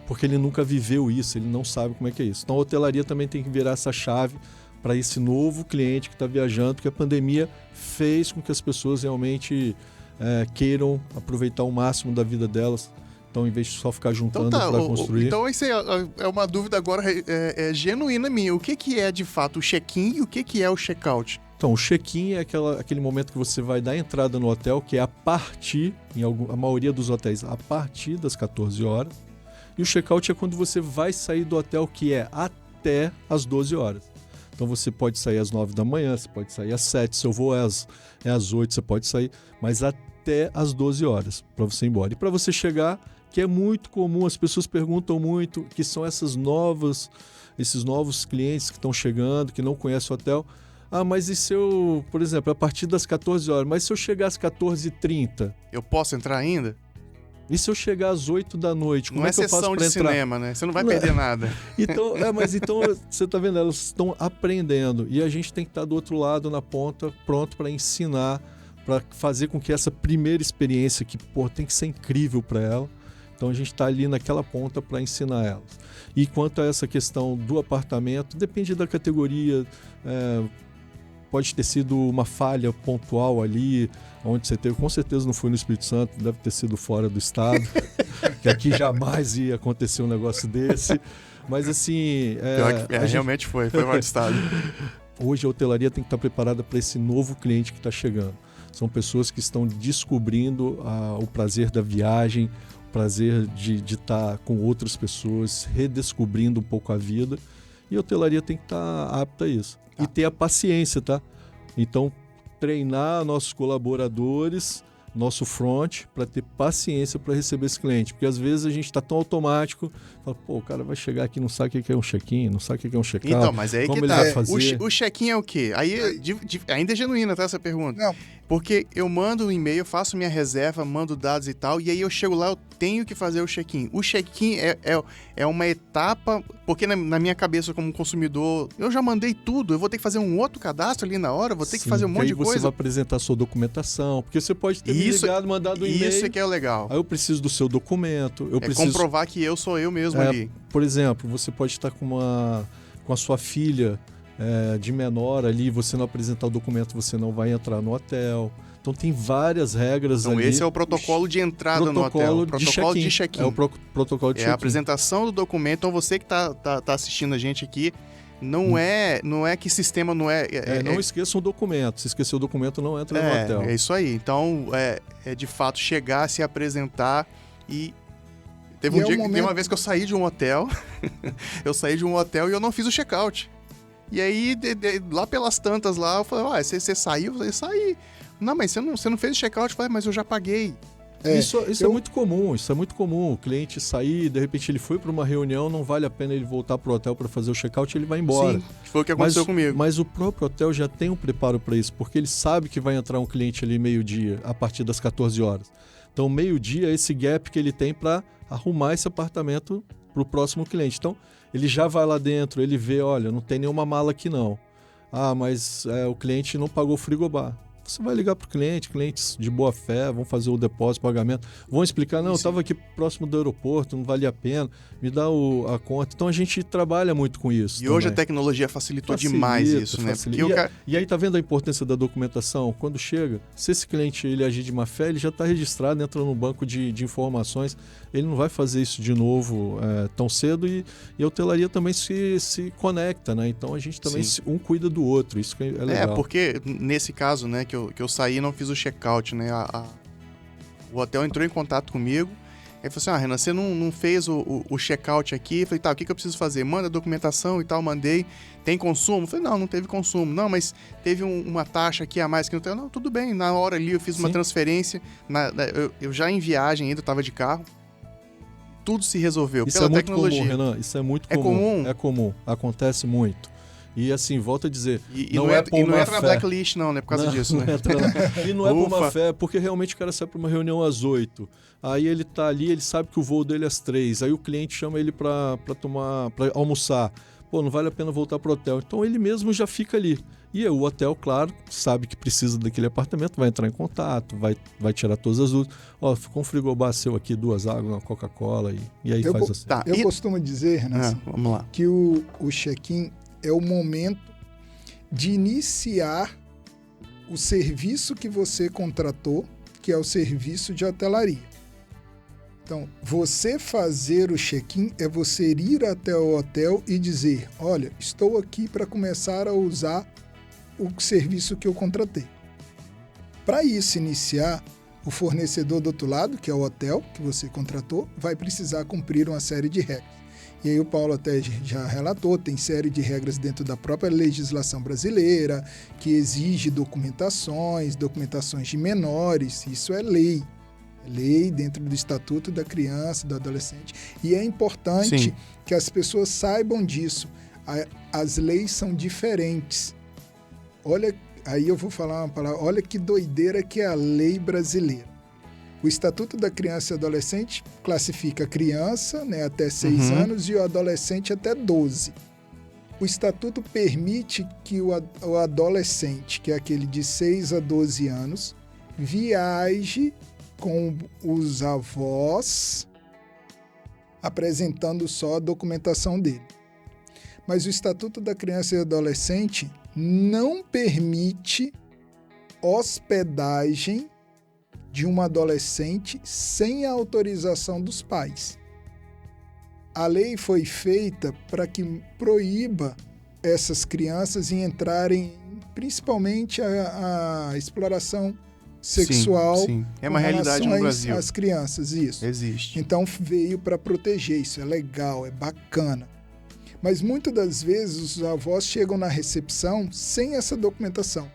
porque ele nunca viveu isso, ele não sabe como é que é isso. Então a hotelaria também tem que virar essa chave para esse novo cliente que está viajando, porque a pandemia fez com que as pessoas realmente queiram aproveitar o máximo da vida delas. Então, em vez de só ficar juntando para construir... Então, isso é uma dúvida agora genuína minha. O que é, de fato, o check-in e o que é o check-out? Então, o check-in é aquele momento que você vai dar entrada no hotel, que é a partir, a maioria dos hotéis, a partir das 14 horas. E o check-out é quando você vai sair do hotel, que é até as 12 horas. Então, você pode sair às 9 da manhã, você pode sair às 7, se eu vou às 8, você pode sair, mas até às 12 horas para você ir embora. E para você chegar... que é muito comum, as pessoas perguntam muito, que são esses novos clientes que estão chegando, que não conhecem o hotel. Mas e se eu, por exemplo, a partir das 14 horas, mas se eu chegar às 14h30? Eu posso entrar ainda? E se eu chegar às 8 da noite, como não é que eu faço para entrar? Não é sessão de cinema, né? Você não vai perder nada. Então, você está vendo, elas estão aprendendo. E a gente tem que estar do outro lado, na ponta, pronto para ensinar, para fazer com que essa primeira experiência, que tem que ser incrível para ela, então a gente está ali naquela ponta para ensinar elas. E quanto a essa questão do apartamento, depende da categoria, pode ter sido uma falha pontual ali, onde você teve, com certeza não foi no Espírito Santo, deve ter sido fora do estado, que aqui jamais ia acontecer um negócio desse. Mas assim... realmente foi fora do estado. Hoje a hotelaria tem que estar preparada para esse novo cliente que está chegando. São pessoas que estão descobrindo o prazer da viagem, o prazer de estar com outras pessoas, redescobrindo um pouco a vida. E a hotelaria tem que estar apta a isso. E ter a paciência, tá? Então, treinar nossos colaboradores, nosso front, para ter paciência para receber esse cliente. Porque às vezes a gente está tão automático, fala, pô, o cara vai chegar aqui, não sabe o que é um check-in, não sabe o que é um check-out. Então, mas aí como que ele tá. vai fazer? O check-in é o quê? Aí ainda é genuína, tá, essa pergunta? Não. Porque eu mando um e-mail, faço minha reserva, mando dados e tal, e aí eu chego lá, eu tenho que fazer o check-in. O check-in é uma etapa, porque na minha cabeça como consumidor, eu já mandei tudo, eu vou ter que fazer um outro cadastro ali na hora, vou ter que fazer um monte de coisa. Aí você vai apresentar a sua documentação, porque você pode ter me ligado, mandado um e-mail. Isso que é o legal. Aí eu preciso do seu documento, eu preciso comprovar que eu sou eu mesmo ali. Por exemplo, você pode estar com a sua filha de menor ali, você não apresentar o documento, você não vai entrar no hotel. Então tem várias regras ali. Então esse é o protocolo de entrada no hotel. Protocolo de check-in. É o protocolo de check-in. É a apresentação do documento. Então você que tá assistindo a gente aqui, não é que sistema não é... Não esqueça o documento. Se esquecer o documento, não entra no hotel. É isso aí. Então, é de fato chegar, se apresentar e... Teve uma vez que eu saí de um hotel, e eu não fiz o check-out. E aí, lá pelas tantas lá, eu falei, você saiu? Eu falei, saí. Não, mas você não fez o check-out? Eu falei, mas eu já paguei. Isso é muito comum, O cliente sair, de repente ele foi para uma reunião, não vale a pena ele voltar para o hotel para fazer o check-out, ele vai embora. Sim, foi o que aconteceu comigo. Mas o próprio hotel já tem um preparo para isso, porque ele sabe que vai entrar um cliente ali meio-dia, a partir das 14 horas. Então, meio-dia é esse gap que ele tem para arrumar esse apartamento para o próximo cliente. Então, ele já vai lá dentro, ele vê, olha, não tem nenhuma mala aqui não. Ah, mas o cliente não pagou o frigobar. Você vai ligar para o cliente, clientes de boa fé, vão fazer o depósito, pagamento, vão explicar, não, eu estava aqui próximo do aeroporto, não valia a pena, me dá a conta. Então a gente trabalha muito com isso. E hoje a tecnologia facilitou demais isso, né? E aí tá vendo a importância da documentação? Quando chega, se esse cliente ele agir de má fé, ele já está registrado, entra no banco de informações, ele não vai fazer isso de novo tão cedo e a hotelaria também se conecta, né? Então a gente também um cuida do outro, isso que é legal. Porque nesse caso, né, que eu saí e não fiz o check-out, né? O hotel entrou em contato comigo. Aí falou assim, Renan, você não fez o check-out aqui? Eu falei, tá, o que eu preciso fazer? Manda a documentação e tal, mandei. Tem consumo? Eu falei, não teve consumo. Não, mas teve uma taxa aqui a mais que não tem. Não, tudo bem. Na hora ali eu fiz uma transferência. Eu já em viagem ainda, estava de carro. Tudo se resolveu isso pela é muito tecnologia. Comum, Renan. Isso é muito comum. Comum? É comum. Acontece muito. E assim, volto a dizer, não entra na blacklist não, né? Por causa disso, né? E não é por má fé, porque realmente o cara sai para uma reunião às 8. Aí ele tá ali, ele sabe que o voo dele é às 3. Aí o cliente chama ele para almoçar. Pô, não vale a pena voltar pro hotel. Então ele mesmo já fica ali. E o hotel, claro, sabe que precisa daquele apartamento, vai entrar em contato, vai tirar todas as dúvidas. Ó, ficou um frigobar seu aqui, 2 águas, uma Coca-Cola, e aí faz assim. Eu costumo dizer, Renan, vamos lá, que o check-in é o momento de iniciar o serviço que você contratou, que é o serviço de hotelaria. Então, você fazer o check-in é você ir até o hotel e dizer, olha, estou aqui para começar a usar o serviço que eu contratei. Para isso iniciar, o fornecedor do outro lado, que é o hotel que você contratou, vai precisar cumprir uma série de regras. E aí o Paulo até já relatou, tem série de regras dentro da própria legislação brasileira, que exige documentações de menores, isso é lei. Lei dentro do Estatuto da Criança, do Adolescente. E é importante que as pessoas saibam disso. As leis são diferentes. Olha, aí eu vou falar uma palavra, olha que doideira que é a lei brasileira. O Estatuto da Criança e Adolescente classifica a criança, né, até 6 anos e o adolescente até 12. O Estatuto permite que o adolescente, que é aquele de 6 a 12 anos, viaje com os avós, apresentando só a documentação dele. Mas o Estatuto da Criança e Adolescente não permite hospedagem de um adolescente sem a autorização dos pais. A lei foi feita para que proíba essas crianças em entrarem, principalmente a exploração sexual. Sim. É uma com realidade no relação Brasil. às crianças, isso. Existe. Então veio para proteger, isso é legal, é bacana. Mas muitas das vezes os avós chegam na recepção sem essa documentação.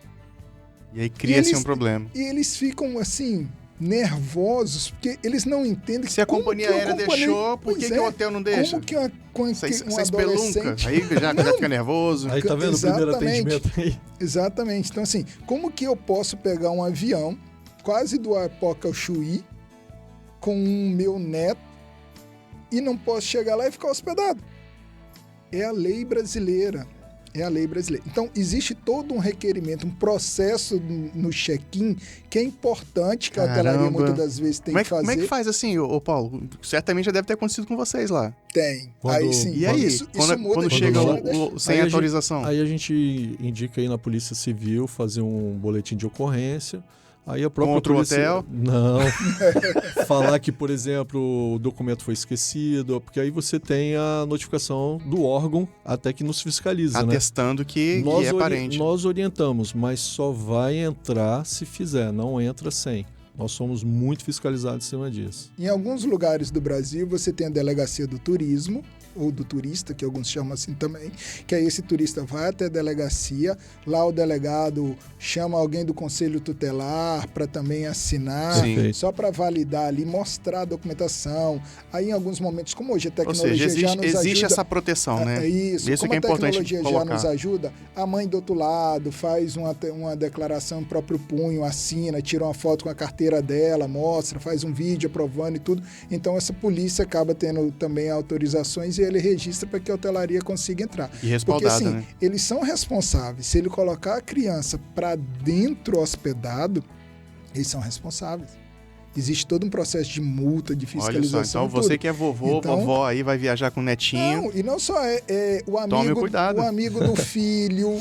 E aí cria-se um problema. E eles ficam assim, nervosos, porque eles não entendem Se a companhia aérea deixou, por que o hotel não deixa? Como que um adolescente... Aí já fica nervoso. Aí tá vendo o primeiro atendimento aí? Exatamente. Então assim, como que eu posso pegar um avião, quase do Apoca ao Chuí, com o meu neto, e não posso chegar lá e ficar hospedado? É a lei brasileira. Então, existe todo um requerimento, um processo no check-in que é importante, que a hotelaria muitas das vezes tem que fazer. Como é que faz assim, ô Paulo? Certamente já deve ter acontecido com vocês lá. Tem. Aí sim. E aí, quando chega sem autorização? Aí a gente indica aí na Polícia Civil fazer um boletim de ocorrência. Aí a própria Contra polícia... o hotel? Não. Falar que, por exemplo, o documento foi esquecido, porque aí você tem a notificação do órgão até que nos fiscaliza, atestando que é parente. Nós orientamos, mas só vai entrar se fizer, não entra sem. Nós somos muito fiscalizados em cima disso. Em alguns lugares do Brasil, você tem a delegacia do turismo, ou do turista, que alguns chamam assim também, que aí esse turista vai até a delegacia, lá o delegado chama alguém do conselho tutelar para também assinar, só para validar ali, mostrar a documentação. Aí em alguns momentos, como hoje a tecnologia já nos ajuda... Existe essa proteção, né? Isso como que é importante a tecnologia já nos ajuda, a mãe do outro lado faz uma declaração em próprio punho, assina, tira uma foto com a carteira dela, mostra, faz um vídeo aprovando e tudo. Então essa polícia acaba tendo também autorizações e ele registra para que a hotelaria consiga entrar. E respaldada, porque, assim, né? Eles são responsáveis. Se ele colocar a criança para dentro hospedado, eles são responsáveis. Existe todo um processo de multa, de fiscalização. Olha só, então você que é vovó aí vai viajar com o netinho. Não, e não só o amigo do filho.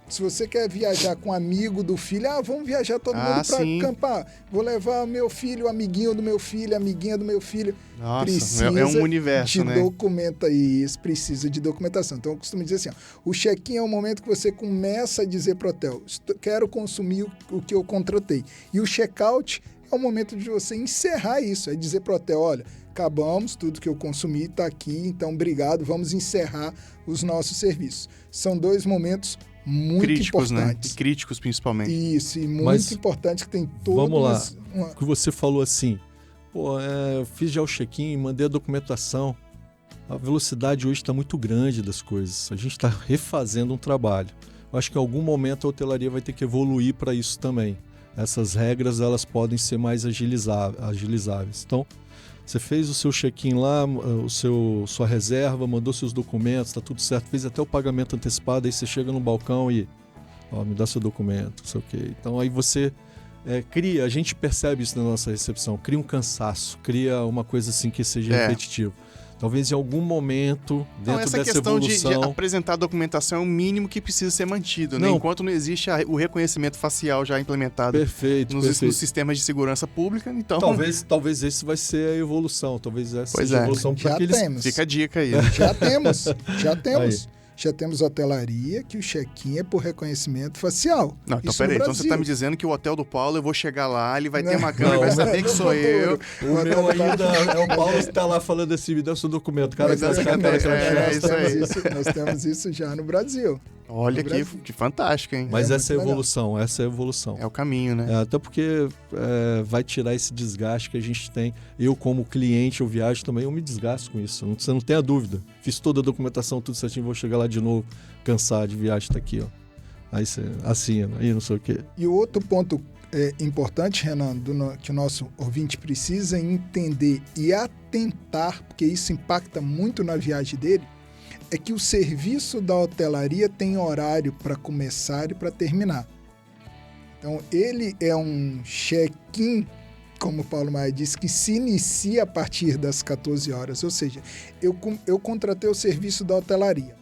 Se você quer viajar com um amigo do filho, vamos viajar todo mundo para acampar. Vou levar meu filho, amiguinho do meu filho, amiguinha do meu filho. Nossa, é um universo, né? Precisa de documentação. Então, eu costumo dizer assim, o check-in é o momento que você começa a dizer para o hotel, quero consumir o que eu contratei. E o check-out é o momento de você encerrar isso, é dizer para o hotel, olha, acabamos, tudo que eu consumi está aqui, então obrigado, vamos encerrar os nossos serviços. São 2 momentos muito críticos, importantes. Né? Críticos, principalmente. Isso, e muito importante que tem todos... Vamos lá, o que você falou assim, eu fiz já o check-in, mandei a documentação. A velocidade hoje está muito grande das coisas. A gente está refazendo um trabalho. Eu acho que em algum momento a hotelaria vai ter que evoluir para isso também. Essas regras elas podem ser mais agilizáveis. Então, você fez o seu check-in lá, sua reserva, mandou seus documentos, está tudo certo, fez até o pagamento antecipado, aí você chega no balcão e me dá seu documento, não sei o quê. Então aí você cria, a gente percebe isso na nossa recepção, cria um cansaço, cria uma coisa assim que seja repetitiva. Talvez em algum momento, dentro dessa questão evolução... de apresentar a documentação é o mínimo que precisa ser mantido, né? Enquanto não existe o reconhecimento facial já implementado nos sistemas de segurança pública, então... Talvez esse vai ser a evolução, talvez essa seja a evolução para que eles... Fica a dica aí. Já temos. Já temos hotelaria que o check-in é por reconhecimento facial. Não, então peraí, então você está me dizendo que o hotel do Paulo, eu vou chegar lá, ele vai ter uma câmera, vai saber que sou eu. O meu ainda é o Paulo que está lá falando assim, me dá seu documento. Cara, nós temos isso já no Brasil. Olha que fantástico, hein? Mas essa é a evolução, É o caminho, né? Até porque vai tirar esse desgaste que a gente tem. Eu, como cliente, eu viajo também, eu me desgasto com isso. Você não tem a dúvida. Fiz toda a documentação, tudo certinho, vou chegar lá de novo, cansar de viagem, tá aqui, ó. Aí você assina, aí não sei o quê. E o outro ponto importante, Renan, que o nosso ouvinte precisa entender e atentar, porque isso impacta muito na viagem dele, é que o serviço da hotelaria tem horário para começar e para terminar. Então, ele é um check-in, como o Paulo Maia disse, que se inicia a partir das 14 horas. Ou seja, eu contratei o serviço da hotelaria.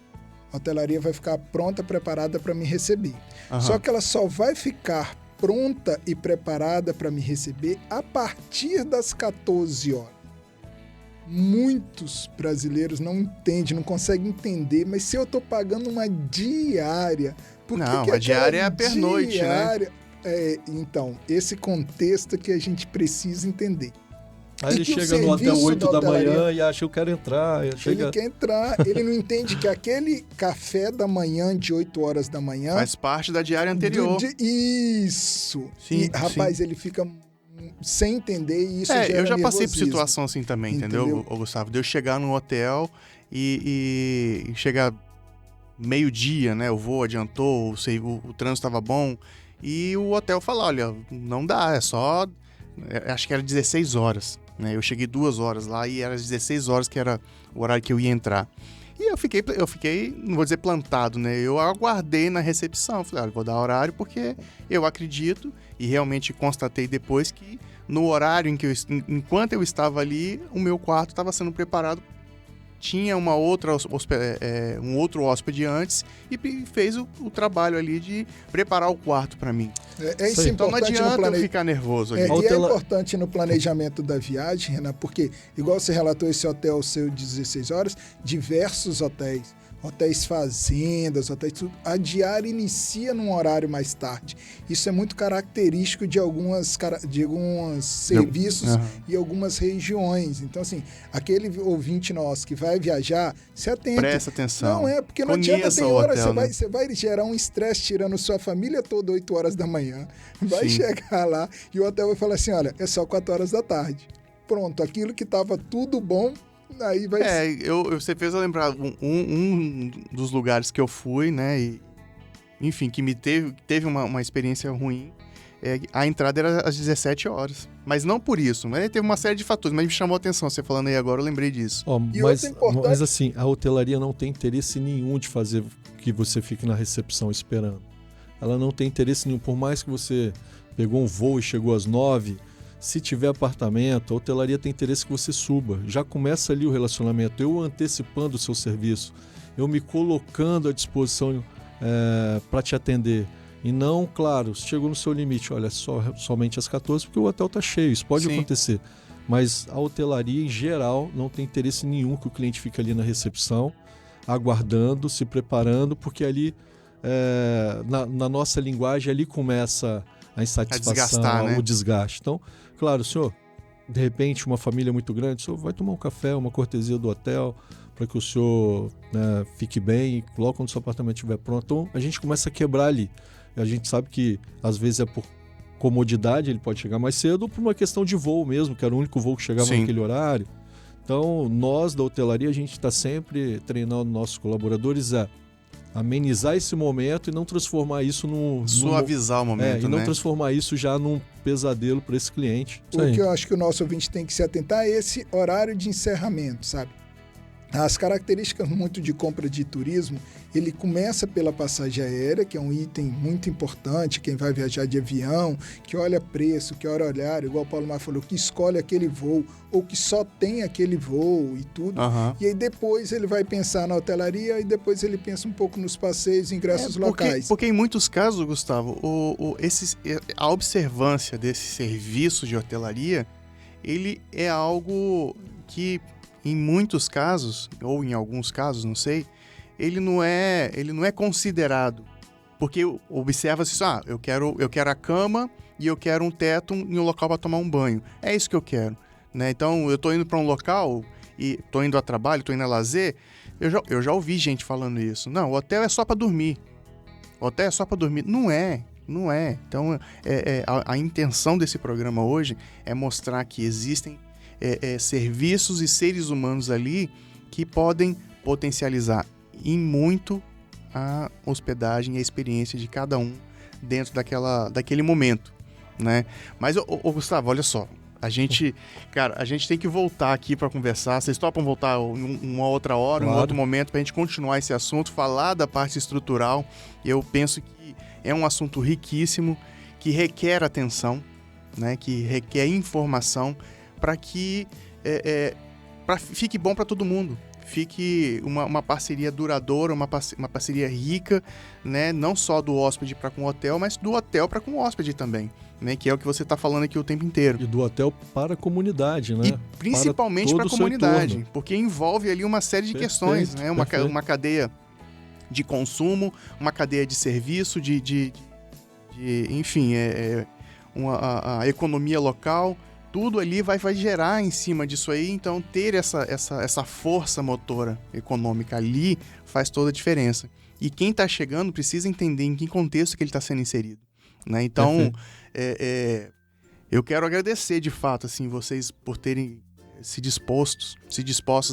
A hotelaria vai ficar pronta, preparada para me receber. Uhum. Só que ela só vai ficar pronta e preparada para me receber a partir das 14 horas. Muitos brasileiros não entendem, não conseguem entender, mas se eu estou pagando uma diária... a diária é a pernoite, né? Então, esse contexto que a gente precisa entender. Aí ele chega no hotel 8 da manhã e acha que eu quero entrar. Ele quer entrar, ele não entende que aquele café da manhã, de 8 horas da manhã... faz parte da diária anterior. Isso! Sim, rapaz, ele fica sem entender e isso gera eu já passei por nervosismo. situação assim também, entendeu, Gustavo? De eu chegar num hotel e chegar meio-dia, né? O voo adiantou, o trânsito estava bom. E o hotel fala, olha, não dá, é só... acho que era 16 horas, né? Eu cheguei 2 horas lá e era 16 horas que era o horário que eu ia entrar. E eu fiquei, não vou dizer plantado, né? Eu aguardei na recepção. Falei, olha, vou dar horário porque eu acredito e realmente constatei depois que no horário em que enquanto eu estava ali, o meu quarto estava sendo preparado. Tinha um outro hóspede antes e fez o trabalho ali de preparar o quarto para mim. Isso então não adianta eu ficar nervoso ali. E é importante no planejamento da viagem, Renan, porque, igual você relatou esse hotel seu de 16 horas, diversos hotéis fazendas, hotéis tudo, a diária inicia num horário mais tarde. Isso é muito característico de alguns serviços e algumas regiões. Então, assim, aquele ouvinte nosso que vai viajar, se atente. Presta atenção. Não porque não adianta, tem hora, você vai gerar um estresse tirando sua família toda 8 horas da manhã. Vai chegar lá e o hotel vai falar assim, olha, é só 4 horas da tarde. Pronto, aquilo que estava tudo bom, aí vai você fez eu lembrar um dos lugares que eu fui, né? E, enfim, que me teve uma experiência ruim. A entrada era às 17 horas. Mas não por isso, né? Teve uma série de fatores, mas me chamou a atenção. Você falando aí agora, eu lembrei disso. Mas assim, a hotelaria não tem interesse nenhum de fazer que você fique na recepção esperando. Ela não tem interesse nenhum. Por mais que você pegou um voo e chegou às 9, se tiver apartamento, a hotelaria tem interesse que você suba. Já começa ali o relacionamento. Eu antecipando o seu serviço, eu me colocando à disposição para te atender. E não, claro, chegou no seu limite, olha, somente às 14, porque o hotel está cheio, isso pode acontecer. Mas a hotelaria, em geral, não tem interesse nenhum que o cliente fique ali na recepção, aguardando, se preparando, porque ali, na nossa linguagem, ali começa a insatisfação, o desgaste. Então, claro, senhor, de repente, uma família muito grande, o senhor vai tomar um café, uma cortesia do hotel, para que o senhor fique bem, e logo quando o seu apartamento estiver pronto. Então, a gente começa a quebrar ali. A gente sabe que, às vezes, é por comodidade, ele pode chegar mais cedo, ou por uma questão de voo mesmo, que era o único voo que chegava naquele horário. Então, nós da hotelaria, a gente está sempre treinando nossos colaboradores a amenizar esse momento e não transformar isso suavizar o momento, e não transformar isso já num pesadelo para esse cliente. O que eu acho que o nosso ouvinte tem que se atentar é esse horário de encerramento, sabe? As características muito de compra de turismo, ele começa pela passagem aérea, que é um item muito importante, quem vai viajar de avião, que olha preço, que olha horário, igual o Paulo Maia falou, que escolhe aquele voo, ou que só tem aquele voo e tudo. E aí depois ele vai pensar na hotelaria e depois ele pensa um pouco nos passeios, ingressos locais. Porque em muitos casos, Gustavo, a observância desse serviço de hotelaria, ele é algo que, em muitos casos, ou em alguns casos, não sei, ele não é considerado. Porque observa-se, eu quero a cama e eu quero um teto e um local para tomar um banho. É isso que eu quero, né? Então, eu estou indo para um local e estou indo a trabalho, estou indo a lazer, eu já ouvi gente falando isso. Não, o hotel é só para dormir. O hotel é só para dormir. Não é. Então, a intenção desse programa hoje é mostrar que existem serviços e seres humanos ali que podem potencializar em muito a hospedagem e a experiência de cada um dentro daquele momento, né? Mas, Gustavo, olha só, a gente tem que voltar aqui para conversar. Vocês topam voltar uma outra hora, claro, um outro momento, para a gente continuar esse assunto, falar da parte estrutural. Eu penso que é um assunto riquíssimo, que requer atenção, né? Que requer informação, para que fique bom para todo mundo, fique uma parceria duradoura, uma parceria rica, né? Não só do hóspede para com o hotel, mas do hotel para com o hóspede também, né? Que é o que você está falando aqui o tempo inteiro. E do hotel para a comunidade, né? E principalmente para a comunidade, porque envolve ali uma série de questões, né? Uma cadeia de consumo, uma cadeia de serviço, de enfim, a economia local, tudo ali vai gerar em cima disso aí. Então, ter essa força motora econômica ali faz toda a diferença. E quem está chegando precisa entender em que contexto que ele está sendo inserido, né? Então, eu quero agradecer, de fato, assim, vocês por terem se dispostos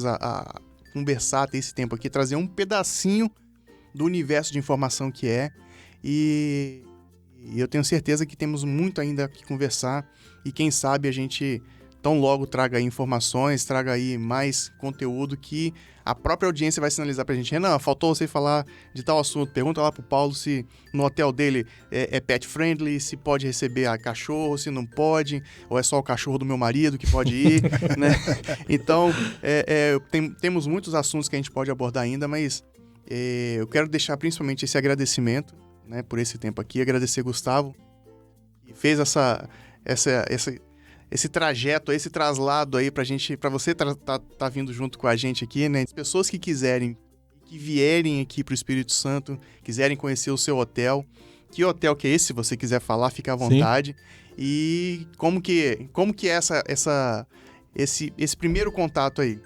a conversar, ter esse tempo aqui, trazer um pedacinho do universo de informação que é. E eu tenho certeza que temos muito ainda que conversar. E quem sabe a gente tão logo traga aí informações, traga aí mais conteúdo que a própria audiência vai sinalizar pra gente. Renan, faltou você falar de tal assunto. Pergunta lá pro Paulo se no hotel dele é pet friendly, se pode receber a cachorro, se não pode, ou é só o cachorro do meu marido que pode ir, né? Então, temos muitos assuntos que a gente pode abordar ainda, mas eu quero deixar principalmente esse agradecimento, né, por esse tempo aqui. Agradecer Gustavo, que fez esse trajeto, esse traslado aí pra você tá vindo junto com a gente aqui, né? As pessoas que quiserem, que vierem aqui pro Espírito Santo, quiserem conhecer o seu hotel. Que hotel que é esse? Se você quiser falar, fica à vontade. Sim. E como que é esse primeiro contato aí?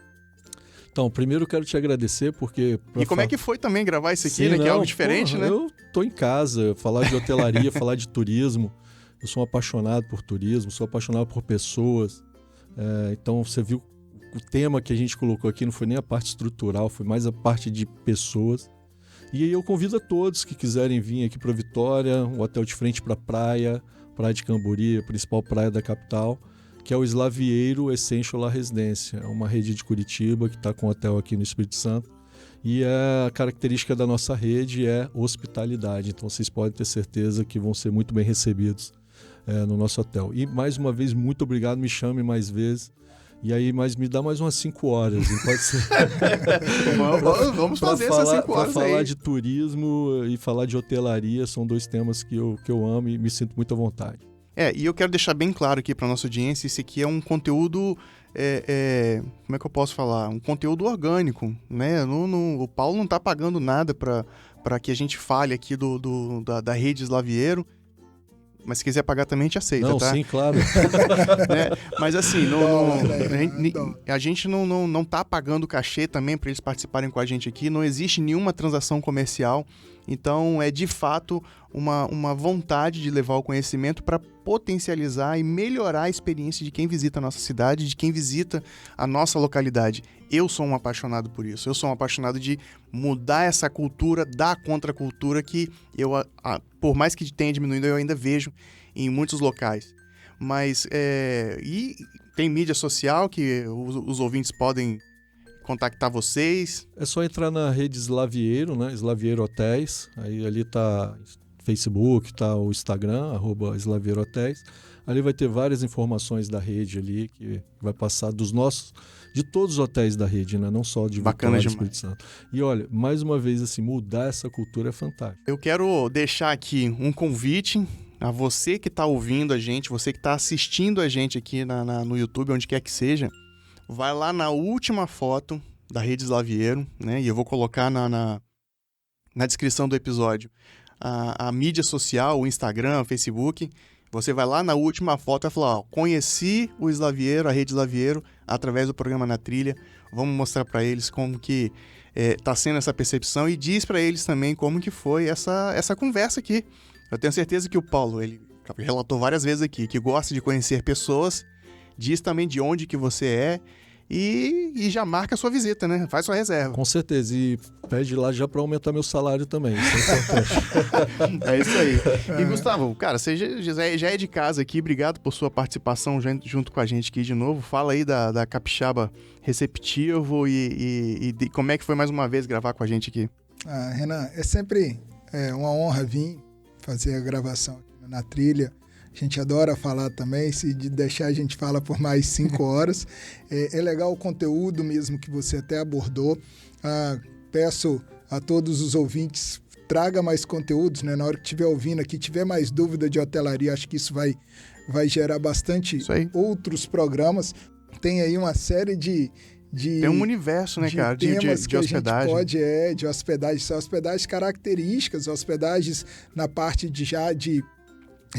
Então, primeiro eu quero te agradecer porque... E como é que foi também gravar isso aqui, Sim, né? Não, que é algo diferente, né? Eu tô em casa, falar de hotelaria, falar de turismo. Eu sou um apaixonado por turismo, sou apaixonado por pessoas. Então, você viu o tema que a gente colocou aqui, não foi nem a parte estrutural, foi mais a parte de pessoas. E aí eu convido a todos que quiserem vir aqui para Vitória, um hotel de frente para Praia de Cambori, a principal praia da capital, que é o Slavieiro Essential La Residência. É uma rede de Curitiba que está com hotel aqui no Espírito Santo. E a característica da nossa rede é hospitalidade. Então, vocês podem ter certeza que vão ser muito bem recebidos no nosso hotel. E, mais uma vez, muito obrigado. Me chame mais vezes. E aí, me dá mais umas 5 horas. Não pode ser? Vamos fazer essas 5 horas para aí. falar de turismo e falar de hotelaria, são 2 temas que eu amo e me sinto muito à vontade. E eu quero deixar bem claro aqui para nossa audiência, esse aqui é um conteúdo, como é que eu posso falar? Um conteúdo orgânico, né? O Paulo não está pagando nada para que a gente fale aqui da rede Slavieiro, mas se quiser pagar também a gente aceita, tá? Sim, claro. Né? Mas assim, a gente não tá pagando cachê também para eles participarem com a gente aqui, não existe nenhuma transação comercial, então é de fato uma vontade de levar o conhecimento para potencializar e melhorar a experiência de quem visita a nossa cidade, de quem visita a nossa localidade. Eu sou um apaixonado por isso, eu sou um apaixonado de mudar essa cultura da contracultura que eu, por mais que tenha diminuído, eu ainda vejo em muitos locais. Mas, e tem mídia social que os ouvintes podem contactar vocês. É só entrar na rede Slavieiro, né? Slavieiro Hotéis. Aí ali tá Facebook, tá o Instagram, @Slavieiro Hotéis. Ali vai ter várias informações da rede ali, que vai passar de todos os hotéis da rede, né? Não só de Vitória, Espírito Santo. E olha, mais uma vez, assim, mudar essa cultura é fantástico. Eu quero deixar aqui um convite a você que está ouvindo a gente, você que está assistindo a gente aqui no YouTube, onde quer que seja, vai lá na última foto da rede Slavieiro, né? E eu vou colocar na descrição do episódio a mídia social, o Instagram, o Facebook. Você vai lá na última foto e fala, conheci o Slavieiro, a rede Slavieiro, através do programa Na Trilha. Vamos mostrar para eles como que tá sendo essa percepção e diz para eles também como que foi essa conversa aqui. Eu tenho certeza que o Paulo, ele relatou várias vezes aqui, que gosta de conhecer pessoas, diz também de onde que você é e já marca a sua visita, né? Faz sua reserva. Com certeza, e pede lá já para aumentar meu salário também, isso é importante. É isso aí. E Gustavo, cara, você já é de casa aqui, obrigado por sua participação junto com a gente aqui de novo. Fala aí da Capixaba Receptivo e como é que foi mais uma vez gravar com a gente aqui. Renan, é sempre uma honra vir fazer a gravação aqui Na Trilha. A gente adora falar também, se deixar a gente fala por mais 5 horas. É legal o conteúdo mesmo que você até abordou. Peço a todos os ouvintes, traga mais conteúdos, né? Na hora que estiver ouvindo aqui, tiver mais dúvida de hotelaria, acho que isso vai gerar bastante outros programas. Tem aí uma série de tem um universo, né, cara, de hospedagem. De hospedagem. São hospedagens características, hospedagens na parte de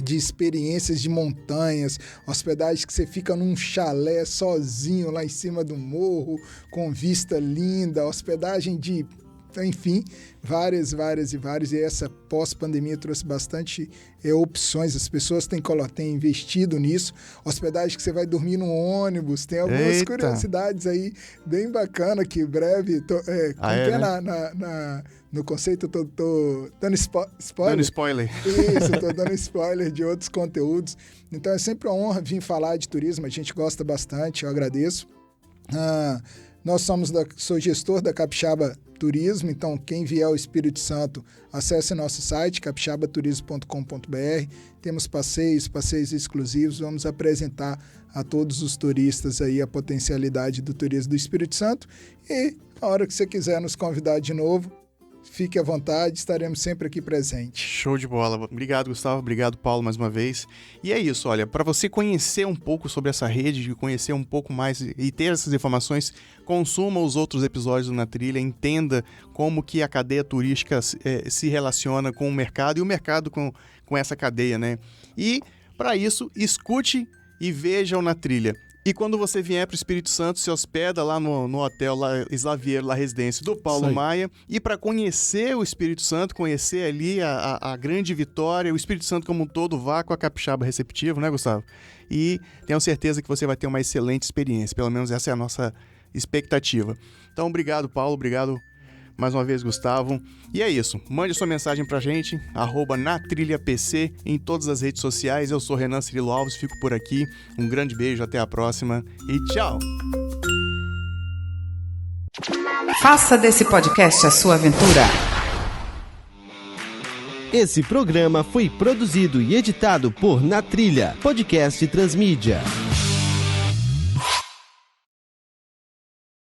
de experiências de montanhas, hospedagem que você fica num chalé sozinho lá em cima do morro, com vista linda, hospedagem de... Enfim, várias. E essa pós-pandemia trouxe bastante opções. As pessoas têm investido nisso. Hospedagem que você vai dormir no ônibus. Tem algumas curiosidades aí bem bacana que breve... No conceito, eu tô dando spoiler. Dando spoiler. Isso, tô dando spoiler de outros conteúdos. Então é sempre uma honra vir falar de turismo. A gente gosta bastante, eu agradeço. Sou gestor da Capixaba Turismo, então quem vier ao Espírito Santo, acesse nosso site, capixabaturismo.com.br. Temos passeios exclusivos, vamos apresentar a todos os turistas aí a potencialidade do turismo do Espírito Santo. E a hora que você quiser nos convidar de novo, fique à vontade, estaremos sempre aqui presentes. Show de bola. Obrigado, Gustavo. Obrigado, Paulo, mais uma vez. E é isso, olha, para você conhecer um pouco sobre essa rede, conhecer um pouco mais e ter essas informações, consuma os outros episódios do Na Trilha, entenda como que a cadeia turística se relaciona com o mercado e o mercado com essa cadeia, né? E, para isso, escute e veja o Na Trilha. E quando você vier para o Espírito Santo, se hospeda lá no hotel Slaviero, La Residência do Paulo Maia. E para conhecer o Espírito Santo, conhecer ali a grande Vitória, o Espírito Santo como um todo, vá com a Capixaba Receptivo, né, Gustavo? E tenho certeza que você vai ter uma excelente experiência. Pelo menos essa é a nossa expectativa. Então, obrigado, Paulo. Obrigado mais uma vez, Gustavo. E é isso. Mande sua mensagem pra gente, @natrilhapc em todas as redes sociais. Eu sou Renan Cirilo Alves, fico por aqui. Um grande beijo, até a próxima e tchau! Faça desse podcast a sua aventura. Esse programa foi produzido e editado por Na Trilha, podcast Transmídia.